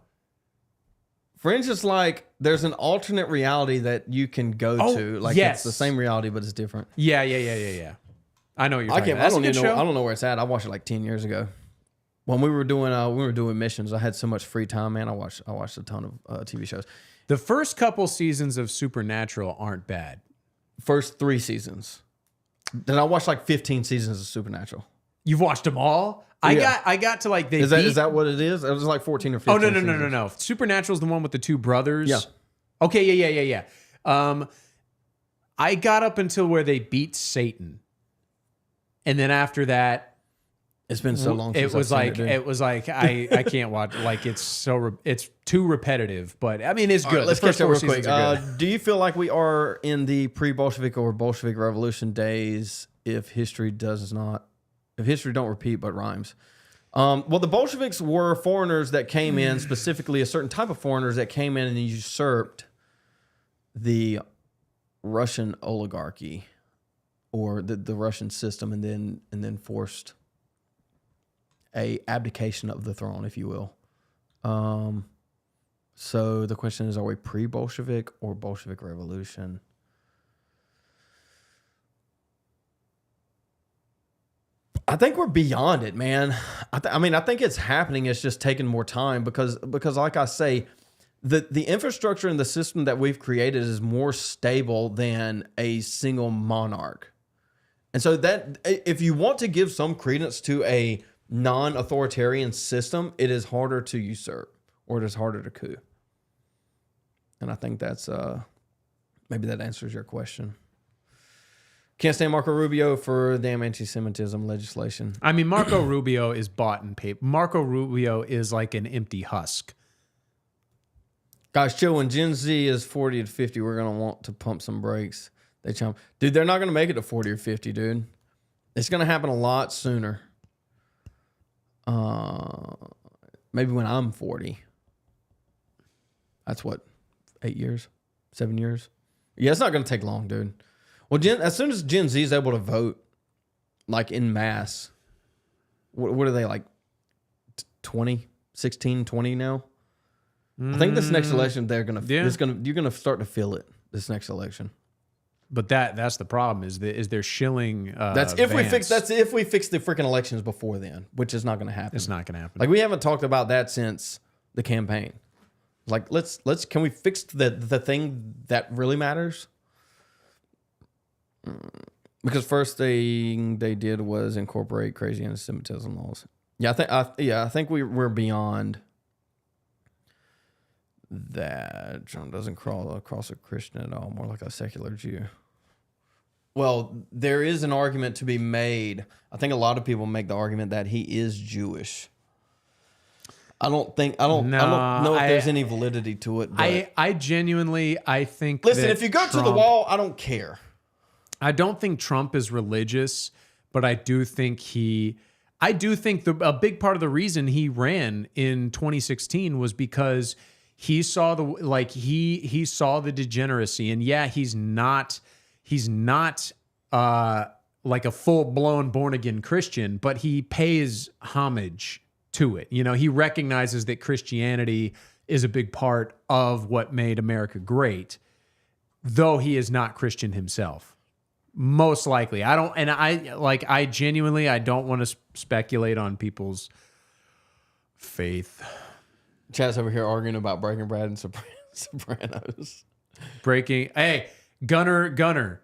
Fringe is like there's an alternate reality that you can go to. Like it's the same reality, but it's different. Yeah. I know what you're talking about. I don't know where it's at. I watched it like 10 years ago. When we were doing missions, I had so much free time, man. I watched a ton of TV shows. The first couple seasons of Supernatural aren't bad. First 3 seasons. Then I watched like 15 seasons of Supernatural. You've watched them all? I got to like is that what it is? It was like 14 or 15. Oh no. Supernatural's the one with the 2 brothers. Yeah. Okay, yeah. I got up until where they beat Satan. And then after that, it's been so long since it was like I can't watch, like it's too repetitive, but I mean it's good. Right, let's catch up real quick. Do you feel like we are in the pre-Bolshevik or Bolshevik Revolution days if history don't repeat but rhymes? Well, the Bolsheviks were foreigners that came in, specifically a certain type of foreigners that came in and usurped the Russian oligarchy or the Russian system, and then forced a abdication of the throne, if you will. So the question is, are we pre-Bolshevik or Bolshevik Revolution? I think we're beyond it, man. I think it's happening. It's just taking more time because like I say, the infrastructure and the system that we've created is more stable than a single monarch. And so that if you want to give some credence to a non-authoritarian system, it is harder to usurp, or it is harder to coup. And I think that's maybe that answers your question. Can't stand Marco Rubio for damn anti-Semitism legislation. I mean, Marco Rubio is bought and paid. Marco Rubio is like an empty husk. Guys, chill. When Gen Z is 40 to 50, we're going to want to pump some brakes. Dude, they're not going to make it to 40 or 50, dude. It's going to happen a lot sooner. Maybe when I'm 40. That's what, 8 years? 7 years? Yeah, it's not going to take long, dude. Well, as soon as Gen Z is able to vote, like in mass, what are they, like 20, 16, 20 now? I think this next election, you're going to start to feel it this next election. But that's the problem is they're shilling. That's if we fix the freaking elections before then, which is not going to happen. It's not going to happen. Like we haven't talked about that since the campaign. Like can we fix the thing that really matters? Because first thing they did was incorporate crazy anti-Semitism laws. Yeah, I think we're beyond that. Trump doesn't cross a Christian at all, more like a secular Jew. Well, there is an argument to be made. I think a lot of people make the argument that he is Jewish. I don't know if there's any validity to it. But I genuinely think. Listen, if you go to the wall, I don't care. I don't think Trump is religious, but I do think a big part of the reason he ran in 2016 was because he saw he saw the degeneracy, and yeah, he's not like a full-blown born-again Christian, but he pays homage to it. You know, he recognizes that Christianity is a big part of what made America great, though he is not Christian himself. Most likely. I genuinely, I don't want to speculate on people's faith. Chad's over here arguing about Breaking Bad and Sopranos. Hey, Gunner.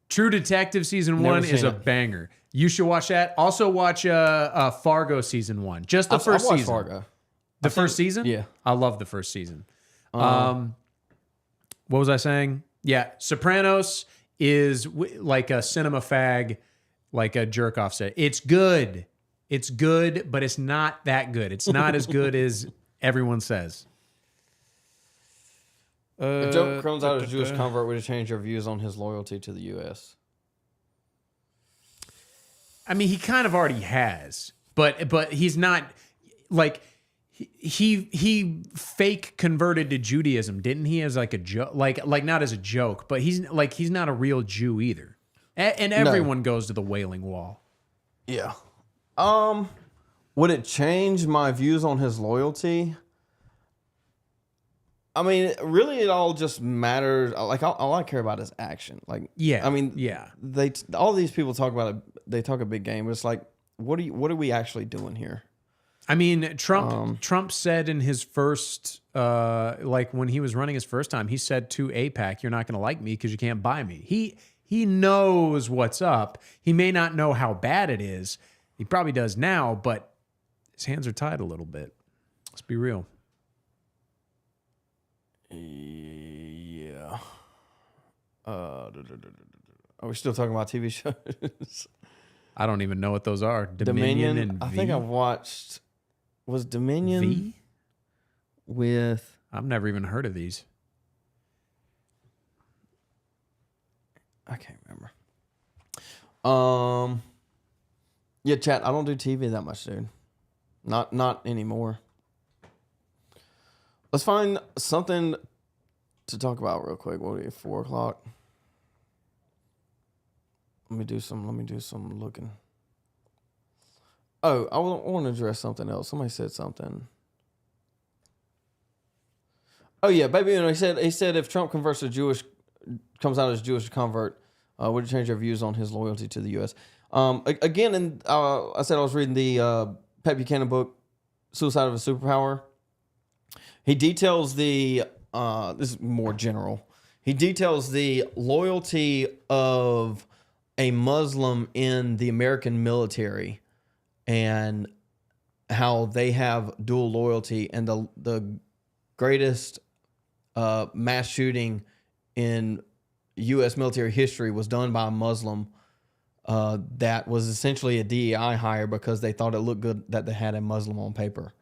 True Detective season 1 is a banger. You should watch that. Also watch Fargo season 1. Just the first season. Fargo. The first season? Yeah. I love the first season. What was I saying? Yeah, Sopranos is like a cinema fag, like a jerk off set. It's good. It's good, but it's not that good. It's not as good as everyone says. If Joe comes out as a Jewish convert, would it change your views on his loyalty to the U.S.? I mean, he kind of already has, but he's not like he fake converted to Judaism, didn't he? As like a joke, like not as a joke, but he's not a real Jew either. And everyone goes to the Wailing Wall. Yeah. Would it change my views on his loyalty? I mean, really, it all just matters. Like, all I care about is action. Like, yeah. I mean, yeah. All these people talk about it. They talk a big game, but it's like, what are we actually doing here? I mean, Trump said in his first, like when he was running his first time, he said to AIPAC, "You're not going to like me because you can't buy me." He knows what's up. He may not know how bad it is. He probably does now, but his hands are tied a little bit. Let's be real. Yeah. Are we still talking about TV shows? I don't even know what those are. Dominion and I V? think I watched. Was Dominion V? with? I've never even heard of these. I can't remember. Yeah, chat. I don't do TV that much, dude. Not anymore. Let's find something to talk about real quick. What are we at, 4 o'clock? Let me do some looking. Oh, I want to address something else. Somebody said something. Oh yeah, baby. You know, he said if Trump comes out as Jewish convert, would it change your views on his loyalty to the U.S.? Again, and I said I was reading the Pat Buchanan book, "Suicide of a Superpower." He details this is more general. He details the loyalty of a Muslim in the American military and how they have dual loyalty, and the greatest mass shooting in U.S. military history was done by a Muslim that was essentially a DEI hire because they thought it looked good that they had a Muslim on paper.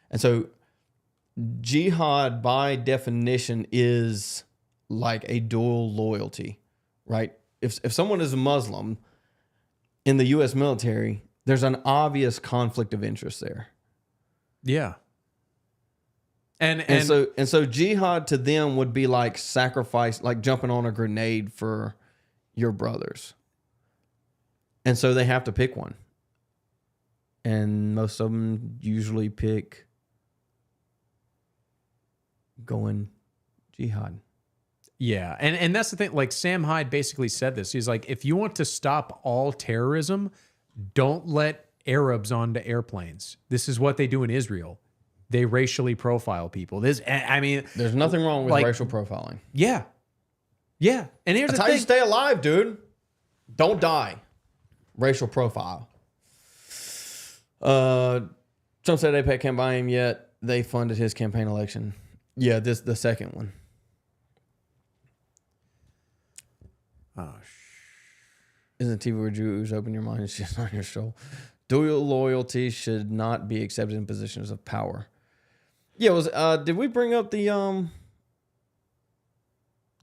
And so jihad by definition is like a dual loyalty, right? If someone is a Muslim in the U.S. military, there's an obvious conflict of interest there. Yeah. And so jihad to them would be like sacrifice, like jumping on a grenade for your brothers. And so they have to pick one. And most of them usually pick going jihad. Yeah. And that's the thing. Like Sam Hyde basically said this. He's like, if you want to stop all terrorism, don't let Arabs onto airplanes. This is what they do in Israel. They racially profile people. There's nothing wrong with racial profiling. Yeah. Yeah. And here's That's the how thing. you stay alive, dude. Don't die. Racial profile. Trump said AIPAC can't buy him yet. They funded his campaign election. Yeah, the second one. Oh, Isn't TV where Jews open your mind and shit on your soul? Dual loyalty should not be accepted in positions of power. Yeah, did we bring up the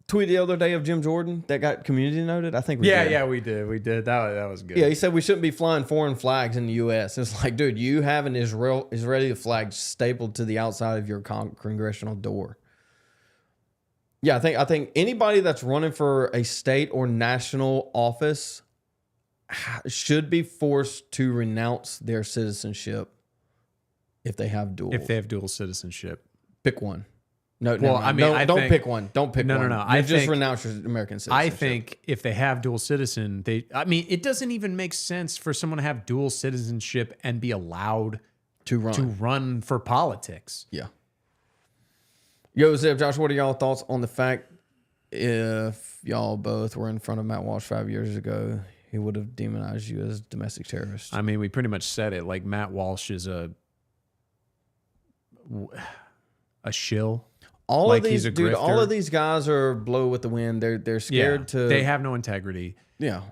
tweet the other day of Jim Jordan that got community noted? I think we did. Yeah, we did. We did. That was good. Yeah, he said we shouldn't be flying foreign flags in the U.S. It's like, dude, you have an Israeli flag stapled to the outside of your congressional door. Yeah, I think anybody that's running for a state or national office should be forced to renounce their citizenship if they have dual. If they have dual citizenship. Pick one. No, Well, I mean, don't pick one. Don't pick one. No. I just renounce your American citizenship. I think if they have dual citizen, it doesn't even make sense for someone to have dual citizenship and be allowed to run for politics. Yeah. Yo, Zeb, Josh, what are y'all thoughts on the fact if y'all both were in front of Matt Walsh 5 years ago, he would have demonized you as domestic terrorist? I mean, we pretty much said it. Like, Matt Walsh is a shill. All of these guys are blow with the wind. They're scared to. They have no integrity. Yeah,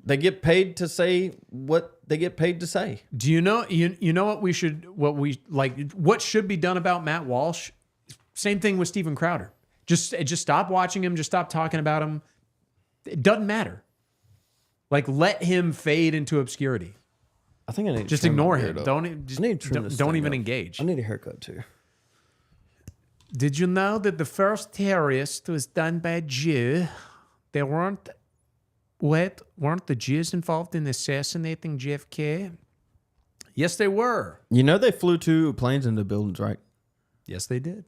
they get paid to say what they get paid to say. Do you know? You know what should be done about Matt Walsh? Same thing with Steven Crowder. Just stop watching him. Just stop talking about him. It doesn't matter. Like, let him fade into obscurity. I think I need to just ignore him. Don't even engage. I need a haircut too. Did you know that the first terrorist was done by a Jew? There weren't the Jews involved in assassinating JFK? Yes, they were. You know they flew 2 planes into buildings, right? Yes, they did.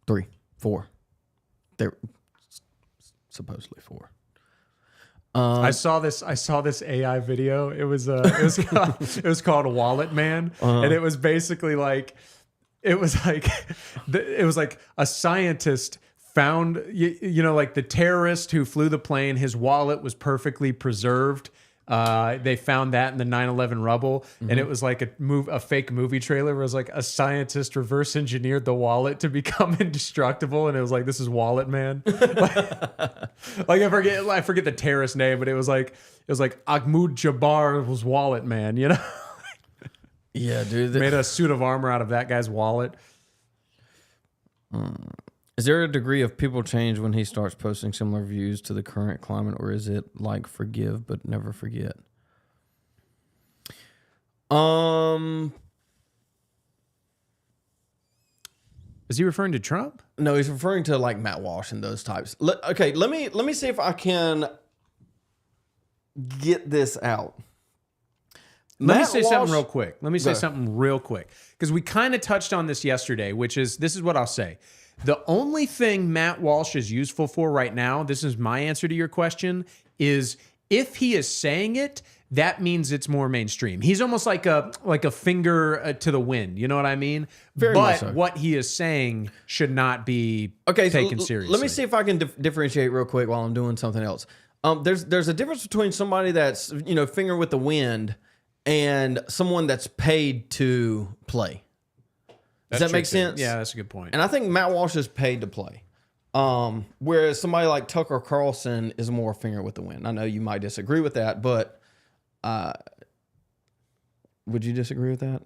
3, 4. They're supposedly 4. I saw this AI video. It was called Wallet Man, and it was basically like. It was like a scientist found, like the terrorist who flew the plane, his wallet was perfectly preserved. They found that in the 9/11 rubble. Mm-hmm. And it was like a fake movie trailer where it was like a scientist reverse engineered the wallet to become indestructible. And it was like, this is Wallet Man. like I forget the terrorist name, but it was like Ahmad Jabbar was Wallet Man, you know? Yeah, dude. Made a suit of armor out of that guy's wallet. Is there a degree of people change when he starts posting similar views to the current climate, or is it like forgive but never forget? Is he referring to Trump? No, he's referring to like Matt Walsh and those types. Let me see if I can get this out. Let me say something real quick. Because we kind of touched on this yesterday, this is what I'll say. The only thing Matt Walsh is useful for right now, this is my answer to your question, is if he is saying it, that means it's more mainstream. He's almost like a finger to the wind. You know what I mean? Very much so. What he is saying should not be taken seriously. Let me see if I can differentiate real quick while I'm doing something else. There's a difference between somebody that's finger with the wind and someone that's paid to play. Does that make sense? Yeah, that's a good point. And I think Matt Walsh is paid to play. Whereas somebody like Tucker Carlson is more finger with the wind. I know you might disagree with that, but would you disagree with that?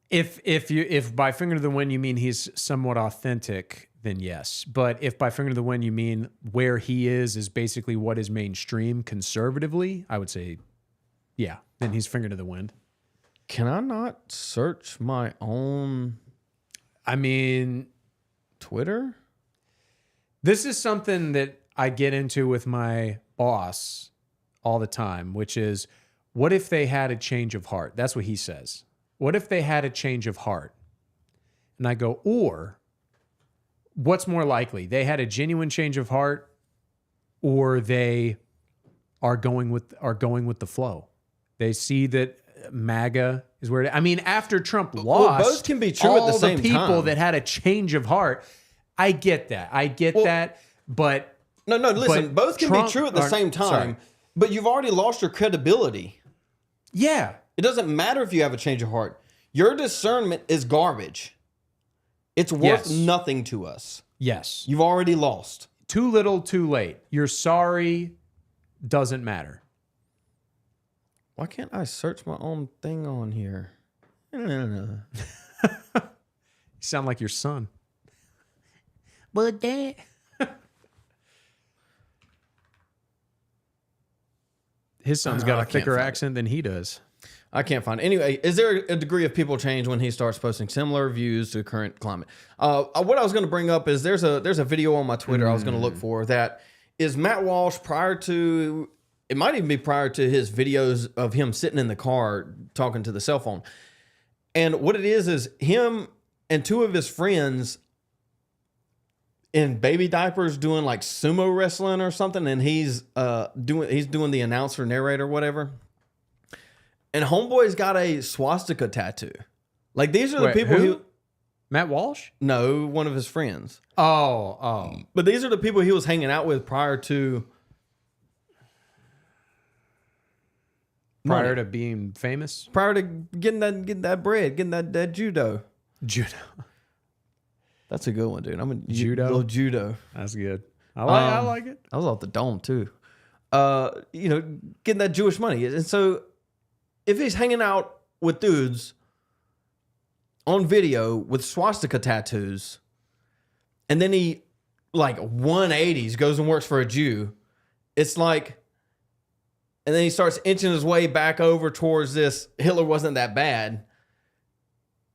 If by finger to the wind you mean he's somewhat authentic, then yes. But if by finger to the wind you mean where he is basically what is mainstream conservatively, I would say, yeah, then he's finger to the wind. Can I not search my own? Twitter? This is something that I get into with my boss all the time, which is, what if they had a change of heart? That's what he says. What if they had a change of heart? And I go, or what's more likely? They had a genuine change of heart, or they are going with the flow. They see that MAGA is where after Trump lost, both can be true at the same time. All the people that had a change of heart, I get that. But no. Listen, both can be true at the same time. Sorry. But you've already lost your credibility. Yeah, it doesn't matter if you have a change of heart. Your discernment is garbage. It's worth nothing to us. Yes, you've already lost. Too little, too late. You're sorry. Doesn't matter. Why can't I search my own thing on here? You sound like your son. But Dad. His son's got a thicker accent than he does. I can't find it. Anyway, is there a degree of people change when he starts posting similar views to current climate? What I was going to bring up is there's a video on my Twitter I was going to look for that is Matt Walsh prior to... It might even be prior to his videos of him sitting in the car talking to the cell phone. And what it is him and two of his friends in baby diapers doing like sumo wrestling or something, and he's doing the announcer, narrator, whatever. And homeboy's got a swastika tattoo. Like these are the people who Matt Walsh? No, one of his friends. Oh. But these are the people he was hanging out with prior to being famous? Prior to getting that bread, getting that judo. Judo. That's a good one, dude. I'm a judo. Little judo. That's good. I like it. I was off the dome too. Getting that Jewish money. And so if he's hanging out with dudes on video with swastika tattoos, and then he like 180s goes and works for a Jew, it's like, and then he starts inching his way back over towards this Hitler wasn't that bad.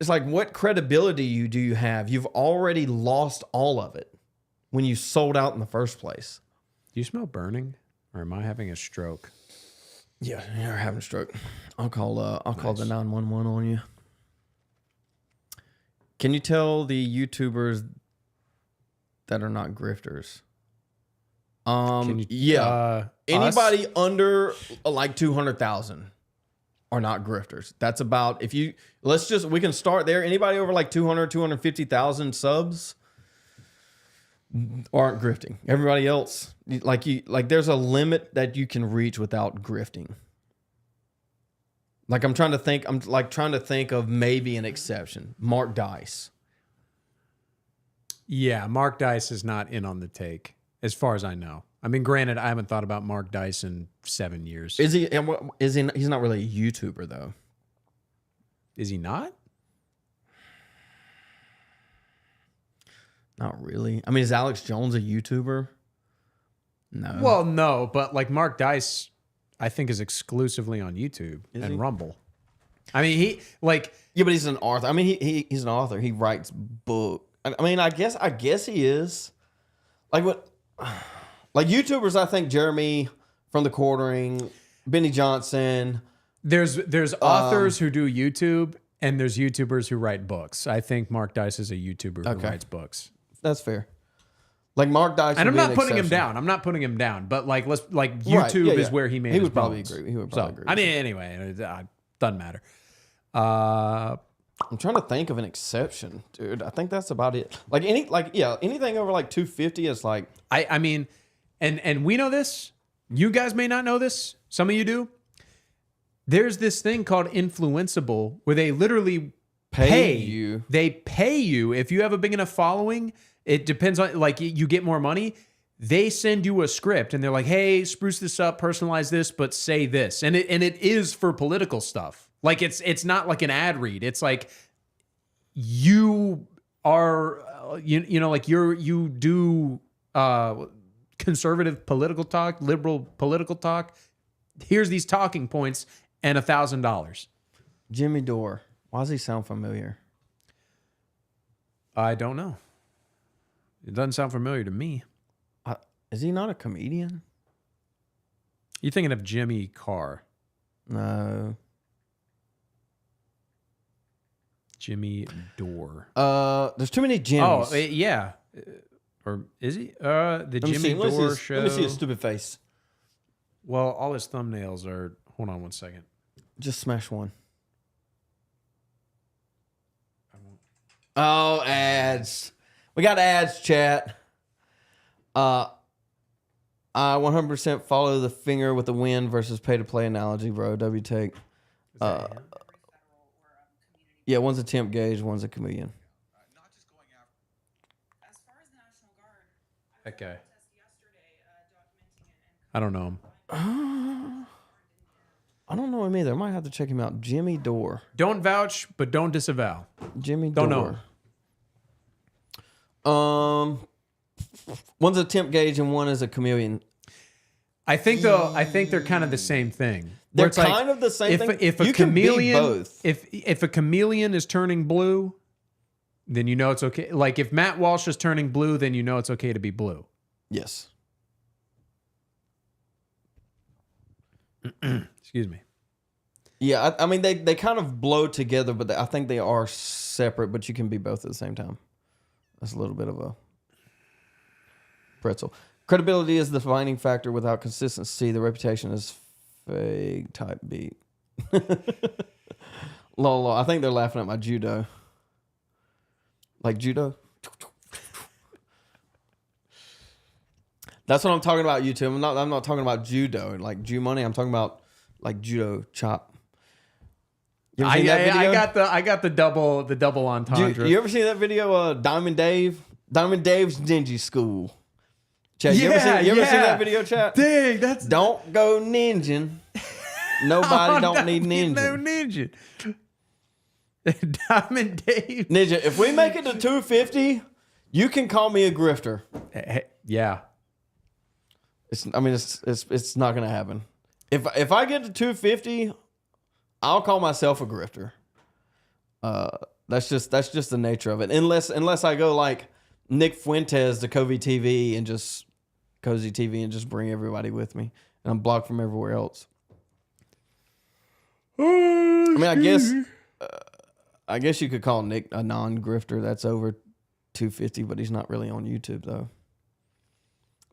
It's like, what credibility do you have? You've already lost all of it when you sold out in the first place. Do you smell burning, or am I having a stroke? Yeah, you're having a stroke. I'll call the 911 on you. Can you tell the YouTubers that are not grifters? Anybody under like 200,000 are not grifters. That's about, we can start there. Anybody over like 250,000 subs aren't grifting. Everybody else, there's a limit that you can reach without grifting. Like I'm trying to think of maybe an exception. Mark Dice. Yeah, Mark Dice is not in on the take, as far as I know. I mean, granted, I haven't thought about Mark Dice in 7 years. Is he? He's not really a YouTuber though. Is he not? Not really. I mean, is Alex Jones a YouTuber? No. Well, no, but like Mark Dice, I think is exclusively on YouTube and Rumble. I mean, but he's an author. I mean, he's an author. He writes book. I mean, I guess he is. Like YouTubers, I think Jeremy from The Quartering, Benny Johnson. There's authors who do YouTube, and there's YouTubers who write books. I think Mark Dice is a YouTuber who writes books. That's fair. Like Mark Dice, and I'm not putting him down. I'm not putting him down. But YouTube is where he made. He would probably agree. He would probably agree. I mean, anyway, it doesn't matter. I'm trying to think of an exception, dude. I think that's about it. Anything over like 250 is like. I mean, and we know this. You guys may not know this. Some of you do. There's this thing called influenceable where they literally pay you. They pay you if you have a big enough following. It depends on, like, you get more money. They send you a script and they're like, hey, spruce this up, personalize this, but say this. And it is for political stuff. Like, it's not like an ad read. It's like you are, you do conservative political talk, liberal political talk. Here's these talking points and $1,000. Jimmy Dore. Why does he sound familiar? I don't know. It doesn't sound familiar to me. Is he not a comedian? You're thinking of Jimmy Carr. No. Jimmy Dore. There's too many Jimmys. Oh, yeah. Or is he? The Jimmy Dore show. Let me see his stupid face. Well, all his thumbnails are... Hold on one second. Just smash one. Oh, ads. We got ads, chat. I 100% follow the finger with the win versus pay to play analogy, bro. W take. Yeah, one's a temp gauge, one's a comedian. Okay. I don't know him. I don't know him either. I might have to check him out. Jimmy Dore. Don't vouch, but don't disavow. Jimmy Don't Dore. know him. One's a temp gauge and one is a chameleon. I think they're kind of the same thing. They're kind of the same thing. If a you chameleon, can be both. If a chameleon is turning blue, then you know it's okay. Like if Matt Walsh is turning blue, then you know it's okay to be blue. Yes. Excuse me. Yeah, I mean, they kind of blow together, but I think they are separate, but you can be both at the same time. That's a little bit of a pretzel. Credibility is the defining factor. Without consistency, the reputation is fake type beat. Lol, I think they're laughing at my judo. Like judo? That's what I'm talking about, YouTube. I'm not talking about judo, like Jew money. I'm talking about like judo chop. You ever seen that video? I got the double entendre. You ever seen that video? Diamond Dave's Ninja School. Chat, you ever seen that video, chat? Dang, that's don't go ninjin. Nobody don't need ninja. No ninja. Diamond Dave. Ninja, if we make it to 250, you can call me a grifter. Yeah. It's not gonna happen. If I get to 250, I'll call myself a grifter. That's just the nature of it. Unless I go like Nick Fuentes to Cozy TV and just bring everybody with me, and I'm blocked from everywhere else. I mean, I guess you could call Nick a non-grifter. That's over 250, but he's not really on YouTube though.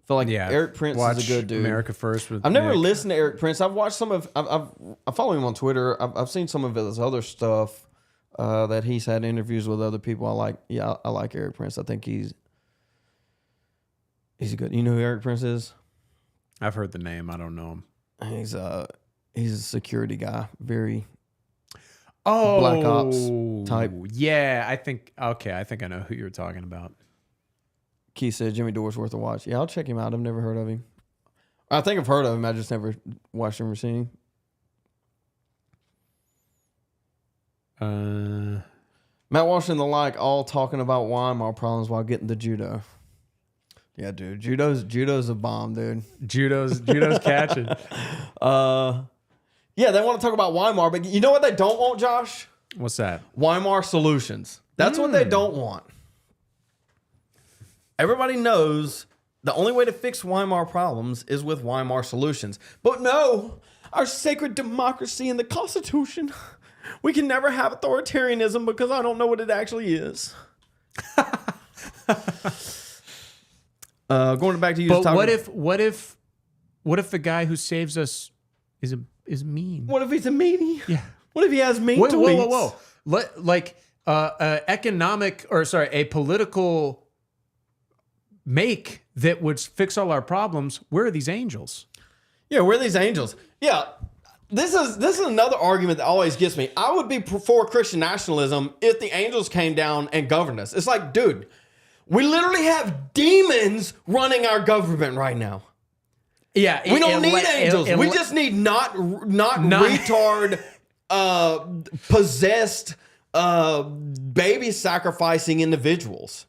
I feel like Eric Prince is a good dude. America First. I've never listened to Eric Prince. I've watched some of. I follow him on Twitter. I've seen some of his other stuff that he's had interviews with other people. I like. Yeah, I like Eric Prince. I think he's a good. You know who Eric Prince is? I've heard the name. I don't know him. He's a security guy. Very Black Ops type. Yeah, I think I know who you're talking about. Keith said Jimmy Dore's worth a watch. Yeah, I'll check him out. I've never heard of him. I think I've heard of him. I just never watched him or seen him. Matt Walsh and the like all talking about Weimar problems while getting the judo. Yeah, dude. Judo's a bomb, dude. Judo's catching. Yeah, they want to talk about Weimar, but you know what they don't want, Josh? What's that? Weimar solutions. That's what they don't want. Everybody knows the only way to fix Weimar problems is with Weimar solutions. But no, our sacred democracy and the Constitution, we can never have authoritarianism because I don't know what it actually is. Going back to you. But what if the guy who saves us is mean? What if he's a meanie? Yeah. What if he has mean tweets? Whoa. A political make that would fix all our problems. Where are these angels? Yeah, where are these angels? Yeah, this is another argument that always gets me. I would be for Christian nationalism if the angels came down and governed us. It's like, dude, we literally have demons running our government right now. Yeah, we don't need angels. We just need not retard, possessed, baby sacrificing individuals.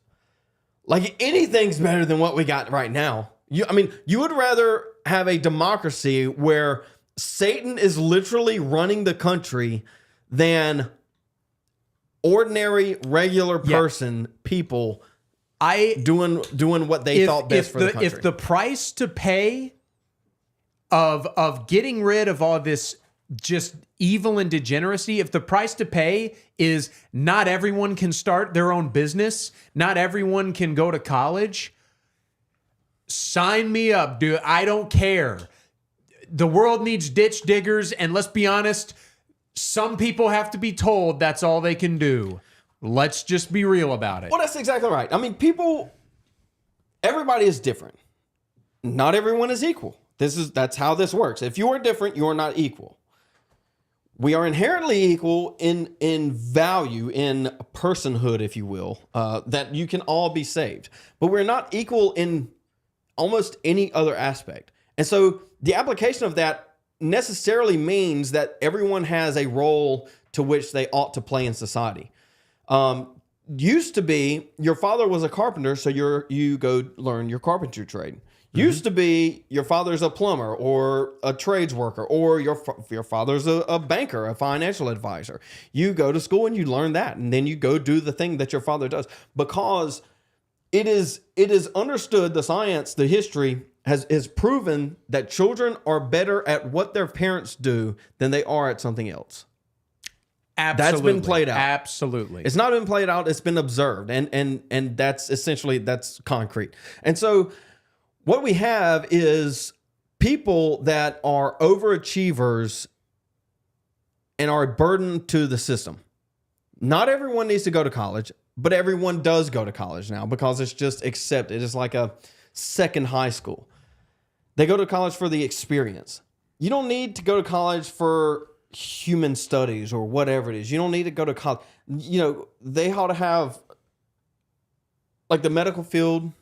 Like anything's better than what we got right now. You would rather have a democracy where Satan is literally running the country than ordinary, regular person, people doing what they thought best for the country. If the price to pay of getting rid of all this just evil and degeneracy, if the price to pay is not everyone can start their own business, not everyone can go to college, sign me up, dude. I don't care. The world needs ditch diggers, and let's be honest, some people have to be told that's all they can do. Let's just be real about it. Well, that's exactly right. I mean, everybody is different. Not everyone is equal. That's how this works. If you are different, you are not equal. We are inherently equal in value, in personhood, if you will, that you can all be saved. But we're not equal in almost any other aspect. And so the application of that necessarily means that everyone has a role to which they ought to play in society. Used to be your father was a carpenter, so you go learn your carpentry trade. Used to be your father's a plumber or a trades worker, or your father's a banker, a financial advisor. You go to school and you learn that, and then you go do the thing that your father does, because it is understood, the science, the history has proven that children are better at what their parents do than they are at something else. Absolutely. That's been played out. Absolutely. It's not been played out. It's been observed. And that's essentially, that's concrete. And so what we have is people that are overachievers and are a burden to the system. Not everyone needs to go to college, but everyone does go to college now because it's just accepted. It's like a second high school. They go to college for the experience. You don't need to go to college for human studies or whatever it is. You don't need to go to college. You know, they ought to have like the medical field,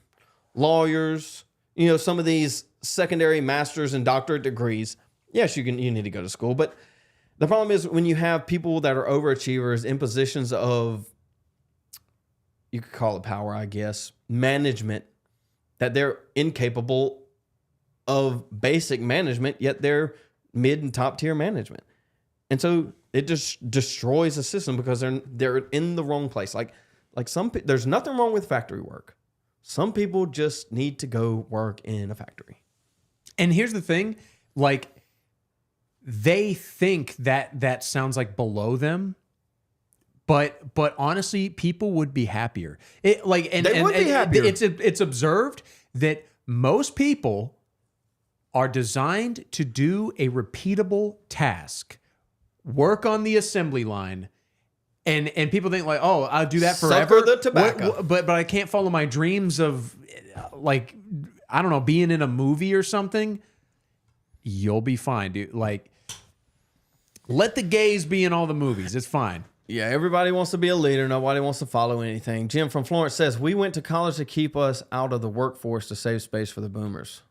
lawyers, you know, some of these secondary master's and doctorate degrees. Yes, you need to go to school, but the problem is when you have people that are overachievers in positions of, you could call it power, I guess, management, that they're incapable of basic management, yet they're mid and top tier management. And so it just destroys the system because they're in the wrong place. Like there's nothing wrong with factory work. Some people just need to go work in a factory. And here's the thing, like they think that sounds like below them, but honestly, people would be happier. They would be happier. It's observed that most people are designed to do a repeatable task. Work on the assembly line, and people think like, oh, I'll do that forever. Sucker the tobacco. But I can't follow my dreams of, like, I don't know, being in a movie or something. You'll be fine, dude. Like, let the gays be in all the movies. It's fine. Yeah, everybody wants to be a leader. Nobody wants to follow anything. Jim from Florence says, we went to college to keep us out of the workforce to save space for the boomers.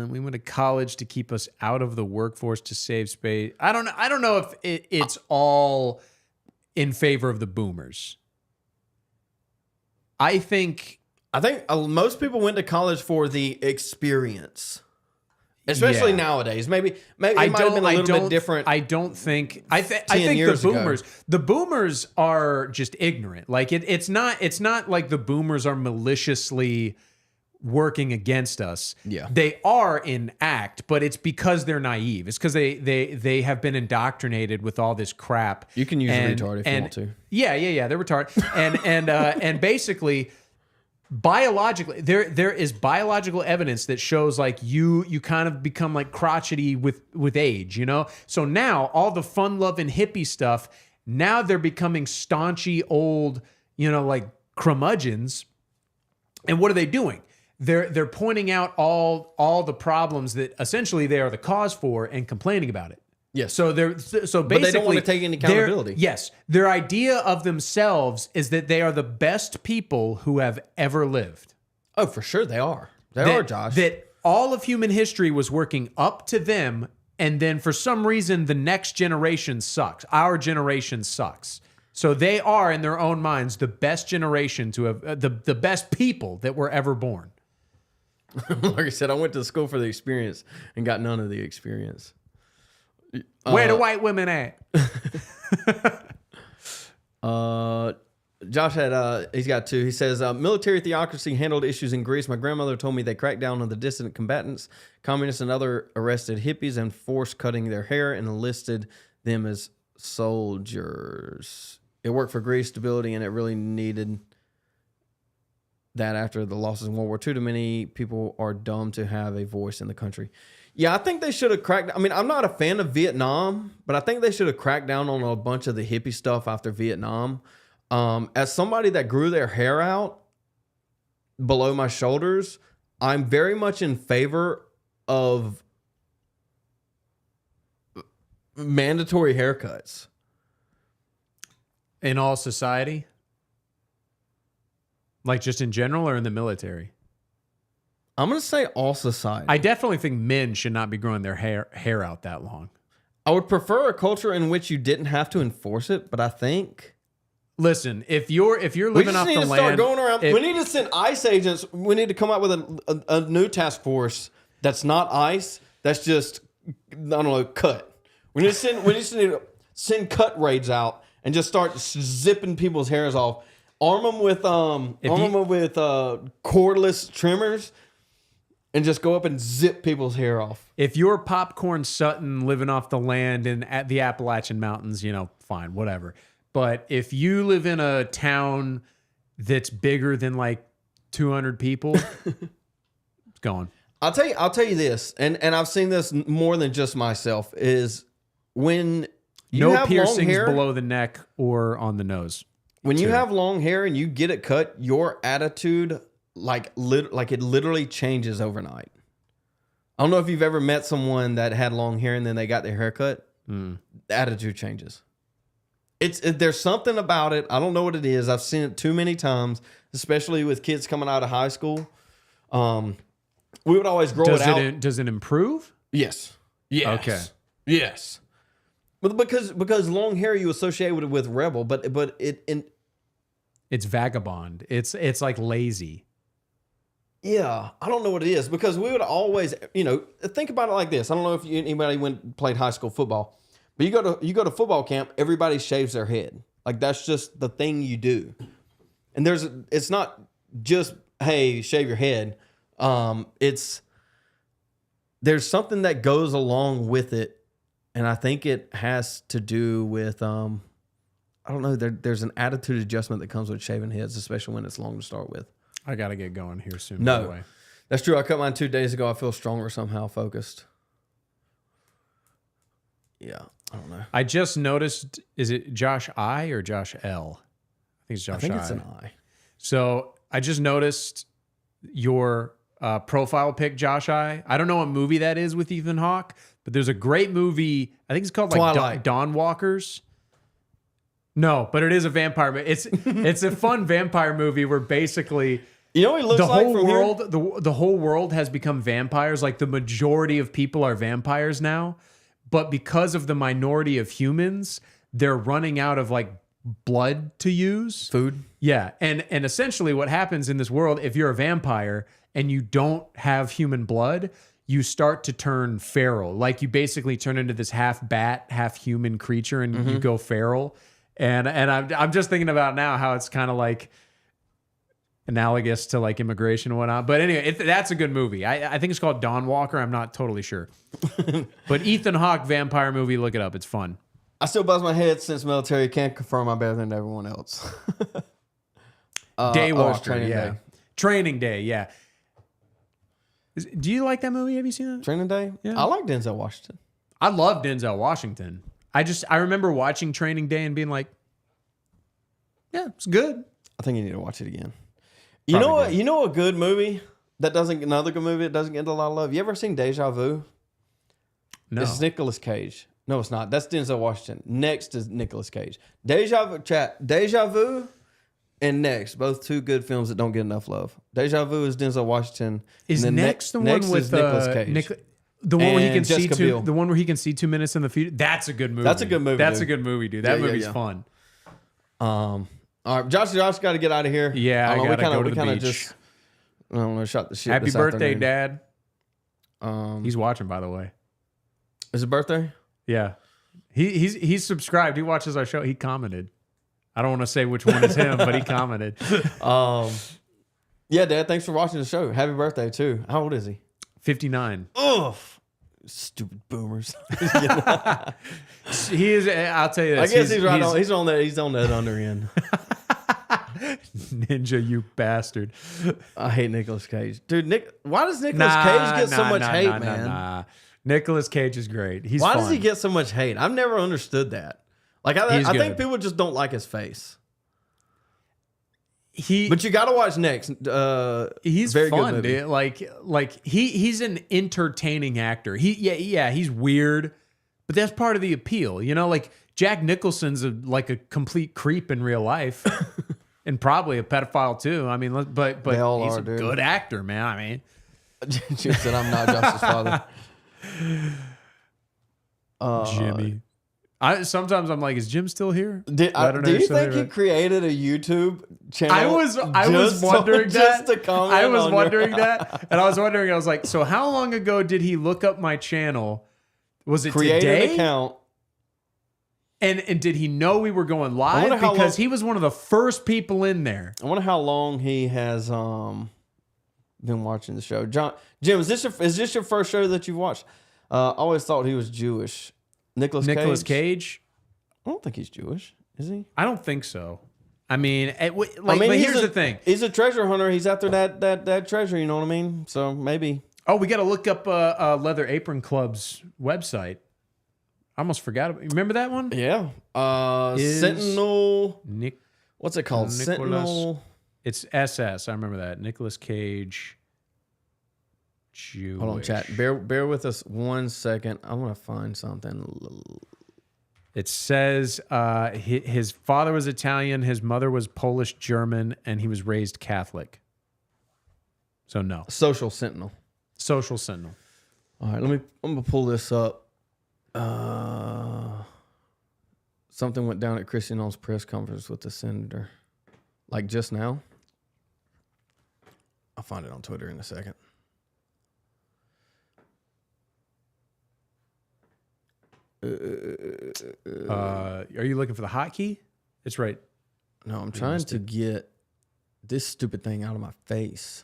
We went to college to keep us out of the workforce to save space. I don't know if it's all in favor of the boomers. I think most people went to college for the experience, especially nowadays. Maybe it might have been a little bit different. I think the boomers are just ignorant. Like it's not like the boomers are maliciously working against us. Yeah. They are in act, but it's because they're naive. It's because they have been indoctrinated with all this crap. You can use retard if you want to. Yeah, they're retarded. And basically biologically there is biological evidence that shows like you kind of become like crotchety with age, you know? So now all the fun-loving hippie stuff, now they're becoming staunchy old, you know, like curmudgeons. And what are they doing? They're pointing out all the problems that essentially they are the cause for and complaining about it. Yes. So basically, but they don't want to take any accountability. Yes. Their idea of themselves is that they are the best people who have ever lived. Oh, for sure they are. They are, Josh. That all of human history was working up to them, and then for some reason the next generation sucks. Our generation sucks. So they are, in their own minds, the best generation to have the best people that were ever born. Like I said, I went to school for the experience and got none of the experience. Where the white women at? Josh had he's got two. He says military theocracy handled issues in Greece. My grandmother told me they cracked down on the dissident combatants, communists, and other arrested hippies and forced cutting their hair and enlisted them as soldiers. It worked for Greece stability, and it really needed that after the losses in World War II. Too many people are dumb to have a voice in the country. Yeah, I think they should have cracked. I mean, I'm not a fan of Vietnam, but I think they should have cracked down on a bunch of the hippie stuff after Vietnam. As somebody that grew their hair out below my shoulders, I'm very much in favor of mandatory haircuts. In all society? Like just in general or in the military? I'm going to say all society. I definitely think men should not be growing their hair out that long. I would prefer a culture in which you didn't have to enforce it, but I think... Listen, if you're living off the land... Start going around. We need to send ICE agents. We need to come up with a new task force that's not ICE. That's just, I don't know, cut. We need to send cut raids out and just start zipping people's hairs off. Arm them with cordless trimmers, and just go up and zip people's hair off. If you're Popcorn Sutton living off the land at the Appalachian Mountains, fine, whatever. But if you live in a town that's bigger than like 200 people, it's going. I'll tell you this, and I've seen this more than just myself, is when you have piercings long hair, below the neck or on the nose. When you have long hair and you get it cut, your attitude like it literally changes overnight. I don't know if you've ever met someone that had long hair and then they got their hair cut. The attitude changes. There's something about it. I don't know what it is. I've seen it too many times, especially with kids coming out of high school. We would always grow it out. Does it improve? Yes. Yes. Okay. Yes. But because long hair you associate with rebel, but it's vagabond. It's like lazy. Yeah, I don't know what it is, because we would always, think about it like this. I don't know if anybody played high school football, but you go to football camp, everybody shaves their head. Like that's just the thing you do. And it's not just, hey, shave your head. There's something that goes along with it, and I think it has to do with I don't know. There's an attitude adjustment that comes with shaving heads, especially when it's long to start with. I got to get going here soon. No, by the way. That's true. I cut mine 2 days ago. I feel stronger somehow, focused. Yeah, I don't know. I just noticed, is it Josh I or Josh L? I think it's Josh I. I think it's an I. So I just noticed your profile pic, Josh I. I don't know what movie that is with Ethan Hawke, but there's a great movie. I think it's called like Dawn Walkers. No, but it is a vampire movie. It's a fun vampire movie where basically he looks the like whole from world here? the whole world has become vampires. Like the majority of people are vampires now, but because of the minority of humans, they're running out of like blood to use. Food. Yeah, and essentially what happens in this world, if you're a vampire and you don't have human blood, you start to turn feral. Like you basically turn into this half bat, half human creature, and you go feral. And I'm just thinking about now how it's kind of like analogous to like immigration and whatnot. But anyway, that's a good movie. I think it's called Dawn Walker. I'm not totally sure. But Ethan Hawke vampire movie, look it up. It's fun. I still buzz my head since military. Can't confirm I'm better than everyone else. Daywalker, Training Day. Training Day, yeah. Do you like that movie? Have you seen it? Training Day? Yeah. I like Denzel Washington. I love Denzel Washington. I remember watching Training Day and being like, yeah, it's good. I think you need to watch it again. You know what? You know a good movie another good movie that doesn't get a lot of love. You ever seen Deja Vu? No. It's Nicolas Cage. No, it's not. That's Denzel Washington. Next is Nicolas Cage. Deja Vu and Next, both two good films that don't get enough love. Deja Vu is Denzel Washington. Is Next the one with Nicolas Cage? The one where he can Jessica see Biel. the one where he can see 2 minutes in the future. That's a good movie. That's a good movie. That's dude. a good movie, dude. That movie's fun. All right, Josh got to get out of here. Yeah, I gotta go to the beach. Just, I don't know, shot the shit. Happy this birthday, afternoon. Dad. He's watching, by the way. Is it birthday? Yeah, he's subscribed. He watches our show. He commented. I don't want to say which one is him, but he commented. Yeah, Dad. Thanks for watching the show. Happy birthday too. How old is he? 59. Ugh. Stupid boomers. He is. I'll tell you this. I guess he's right on. He's on that. He's on that under end. Ninja, you bastard. I hate Nicolas Cage, dude. Why does Nicolas Cage get so much hate, man? Nicolas Cage is great. He's why fun. does he get so much hate? I've never understood that. Like I think people just don't like his face. But you got to watch Next. He's very fun, good movie. dude. Like he's an entertaining actor. He's weird, but that's part of the appeal. You know, like Jack Nicholson's like a complete creep in real life, and probably a pedophile too. I mean, but he's a good actor, man. I mean, Jim said I'm not Josh's father. Jimmy. Sometimes I'm like, is Jim still here? Do you think he created a YouTube channel? I was wondering that. I was wondering that, and I was like, so how long ago did he look up my channel? Was it create today? An account? And did he know we were going live? Because he was one of the first people in there. I wonder how long he has been watching the show. Jim, is this your first show that you've watched? I always thought he was Jewish. Nicolas Cage? I don't think he's Jewish. Is he? I don't think so. I mean, but here's the thing. He's a treasure hunter. He's after that treasure, you know what I mean? So maybe. Oh, we got to look up Leather Apron Club's website. I almost forgot. Remember that one? Yeah. Sentinel. What's it called? Sentinel. It's SS. I remember that. Nicolas Cage. Jewish. Hold on, chat. Bear with us 1 second. I want to find something. It says his father was Italian, his mother was Polish German, and he was raised Catholic. So no. Social Sentinel. Social Sentinel. All right, I'm gonna pull this up. Something went down at Kristi Noem's press conference with the senator, like just now. I'll find it on Twitter in a second. Are you looking for the hotkey? It's right. No, I'm trying to get this stupid thing out of my face.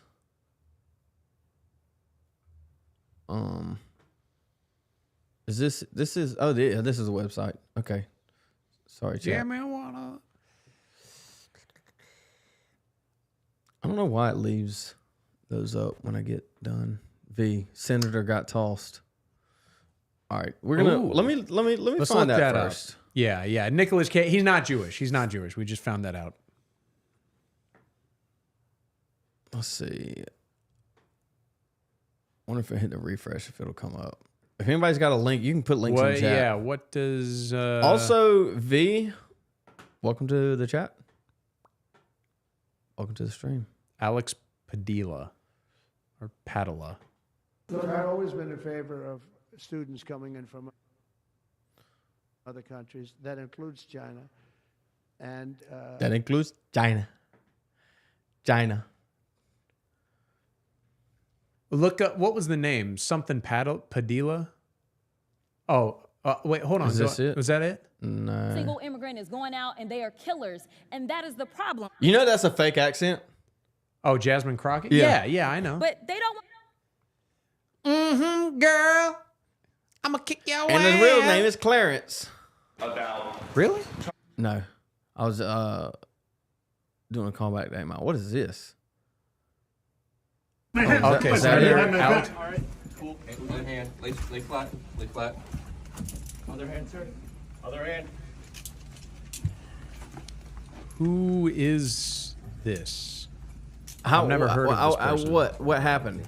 Is this is oh yeah, this is a website. Okay. Sorry, chat. Yeah, marijuana. I don't know why it leaves those up when I get done. Senator got tossed. All right, we're gonna let me find that first. Out. Yeah. Nicolas Cage. He's not Jewish. We just found that out. Let's see. Wonder if I hit the refresh if it'll come up. If anybody's got a link, you can put links in the chat. Yeah. What does? Also, welcome to the chat. Welcome to the stream. Alex Padilla or Padilla. Look, I've always been in favor of students coming in from other countries. That includes China. And that includes China. Look up, what was the name? Something Padilla? Oh, wait, hold on. Is this it? Was that it? No. Single immigrant is going out and they are killers. And that is the problem. You know that's a fake accent? Oh, Jasmine Crockett? Yeah, I know. But they don't. Girl. I'm going to kick your ass. And his real name is Clarence. Really? No. I was doing a callback to Amon. What is this? Okay, is that it? Out. All right. Cool. Other hand. Lay flat. Lay flat. Other hand, sir. Other hand. Who is this? I've never heard of this person. What happened?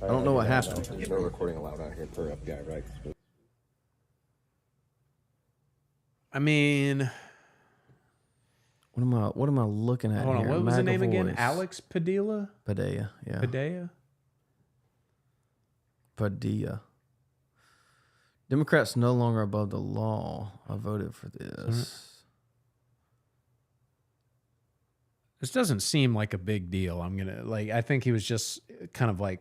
I don't know what happened. There's no recording allowed out here per FBI, right? I mean, what am I looking at hold on. here? What was the name again? Voice. Alex Padilla? Padilla, yeah. Padilla. Democrats no longer above the law. I voted for this. This doesn't seem like a big deal. I think he was just kind of like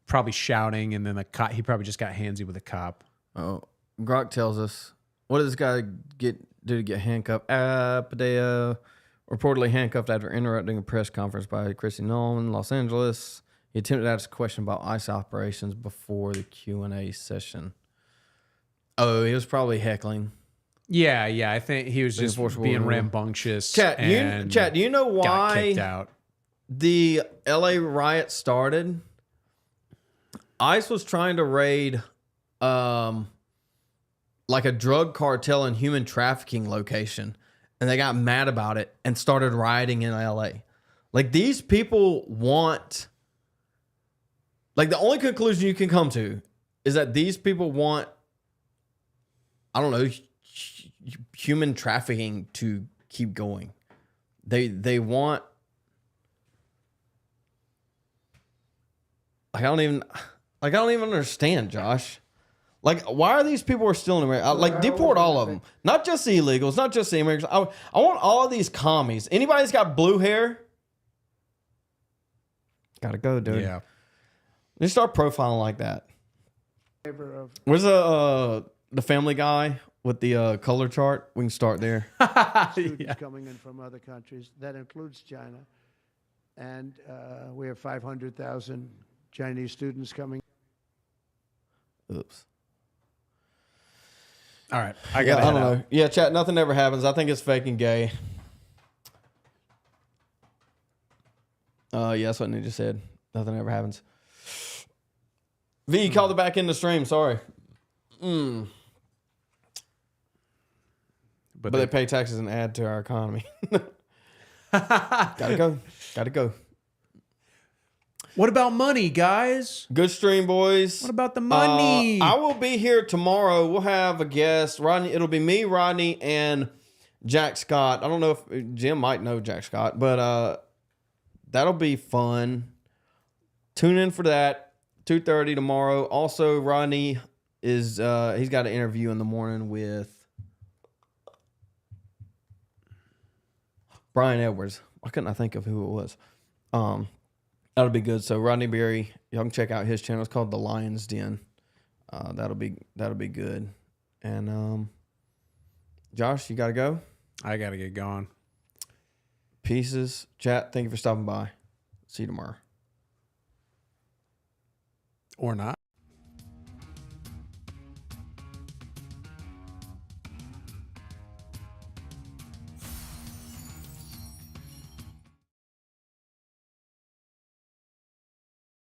probably shouting, and then he probably just got handsy with a cop. Oh, Grok tells us, what did this guy do to get handcuffed? Padilla reportedly handcuffed after interrupting a press conference by Kristi Noem in Los Angeles. He attempted to ask a question about ICE operations before the Q&A session. Oh, he was probably heckling. Yeah. I think he was just being rambunctious. Chat, do you know why got kicked out? The LA riot started? ICE was trying to raid like a drug cartel and human trafficking location, and they got mad about it and started rioting in LA. Like, these people want, like, the only conclusion you can come to is that these people want, I don't know, human trafficking to keep going. They want, I don't even understand, Josh. Like, why are these people still in America? Like, deport all of them. Not just the illegals, not just the immigrants. I want all of these commies. Anybody's got blue hair, gotta go, dude. Yeah. Just start profiling like that. Where's the Family Guy with the color chart. We can start there. Students coming in from other countries. That includes China. And we have 500,000 Chinese students coming. Oops. All right. I don't know. Yeah, chat. Nothing ever happens. I think it's fake and gay. Yeah, that's what Ninja said. Nothing ever happens. V, you called it back in the stream. Sorry. But they pay taxes and add to our economy. Gotta go. Gotta go. What about money, guys? Good stream, boys. What about the money? I will be here tomorrow. We'll have a guest. Rodney. It'll be me, Rodney, and Jack Scott. I don't know if Jim might know Jack Scott, but that'll be fun. Tune in for that. 2:30 tomorrow. Also, Rodney is he's got an interview in the morning with Brian Edwards. Why couldn't I think of who it was? That'll be good. So Rodney Berry, y'all can check out his channel. It's called The Lion's Den. That'll be good. And Josh, you gotta go. I gotta get going. Pieces. Chat, thank you for stopping by. See you tomorrow. Or not.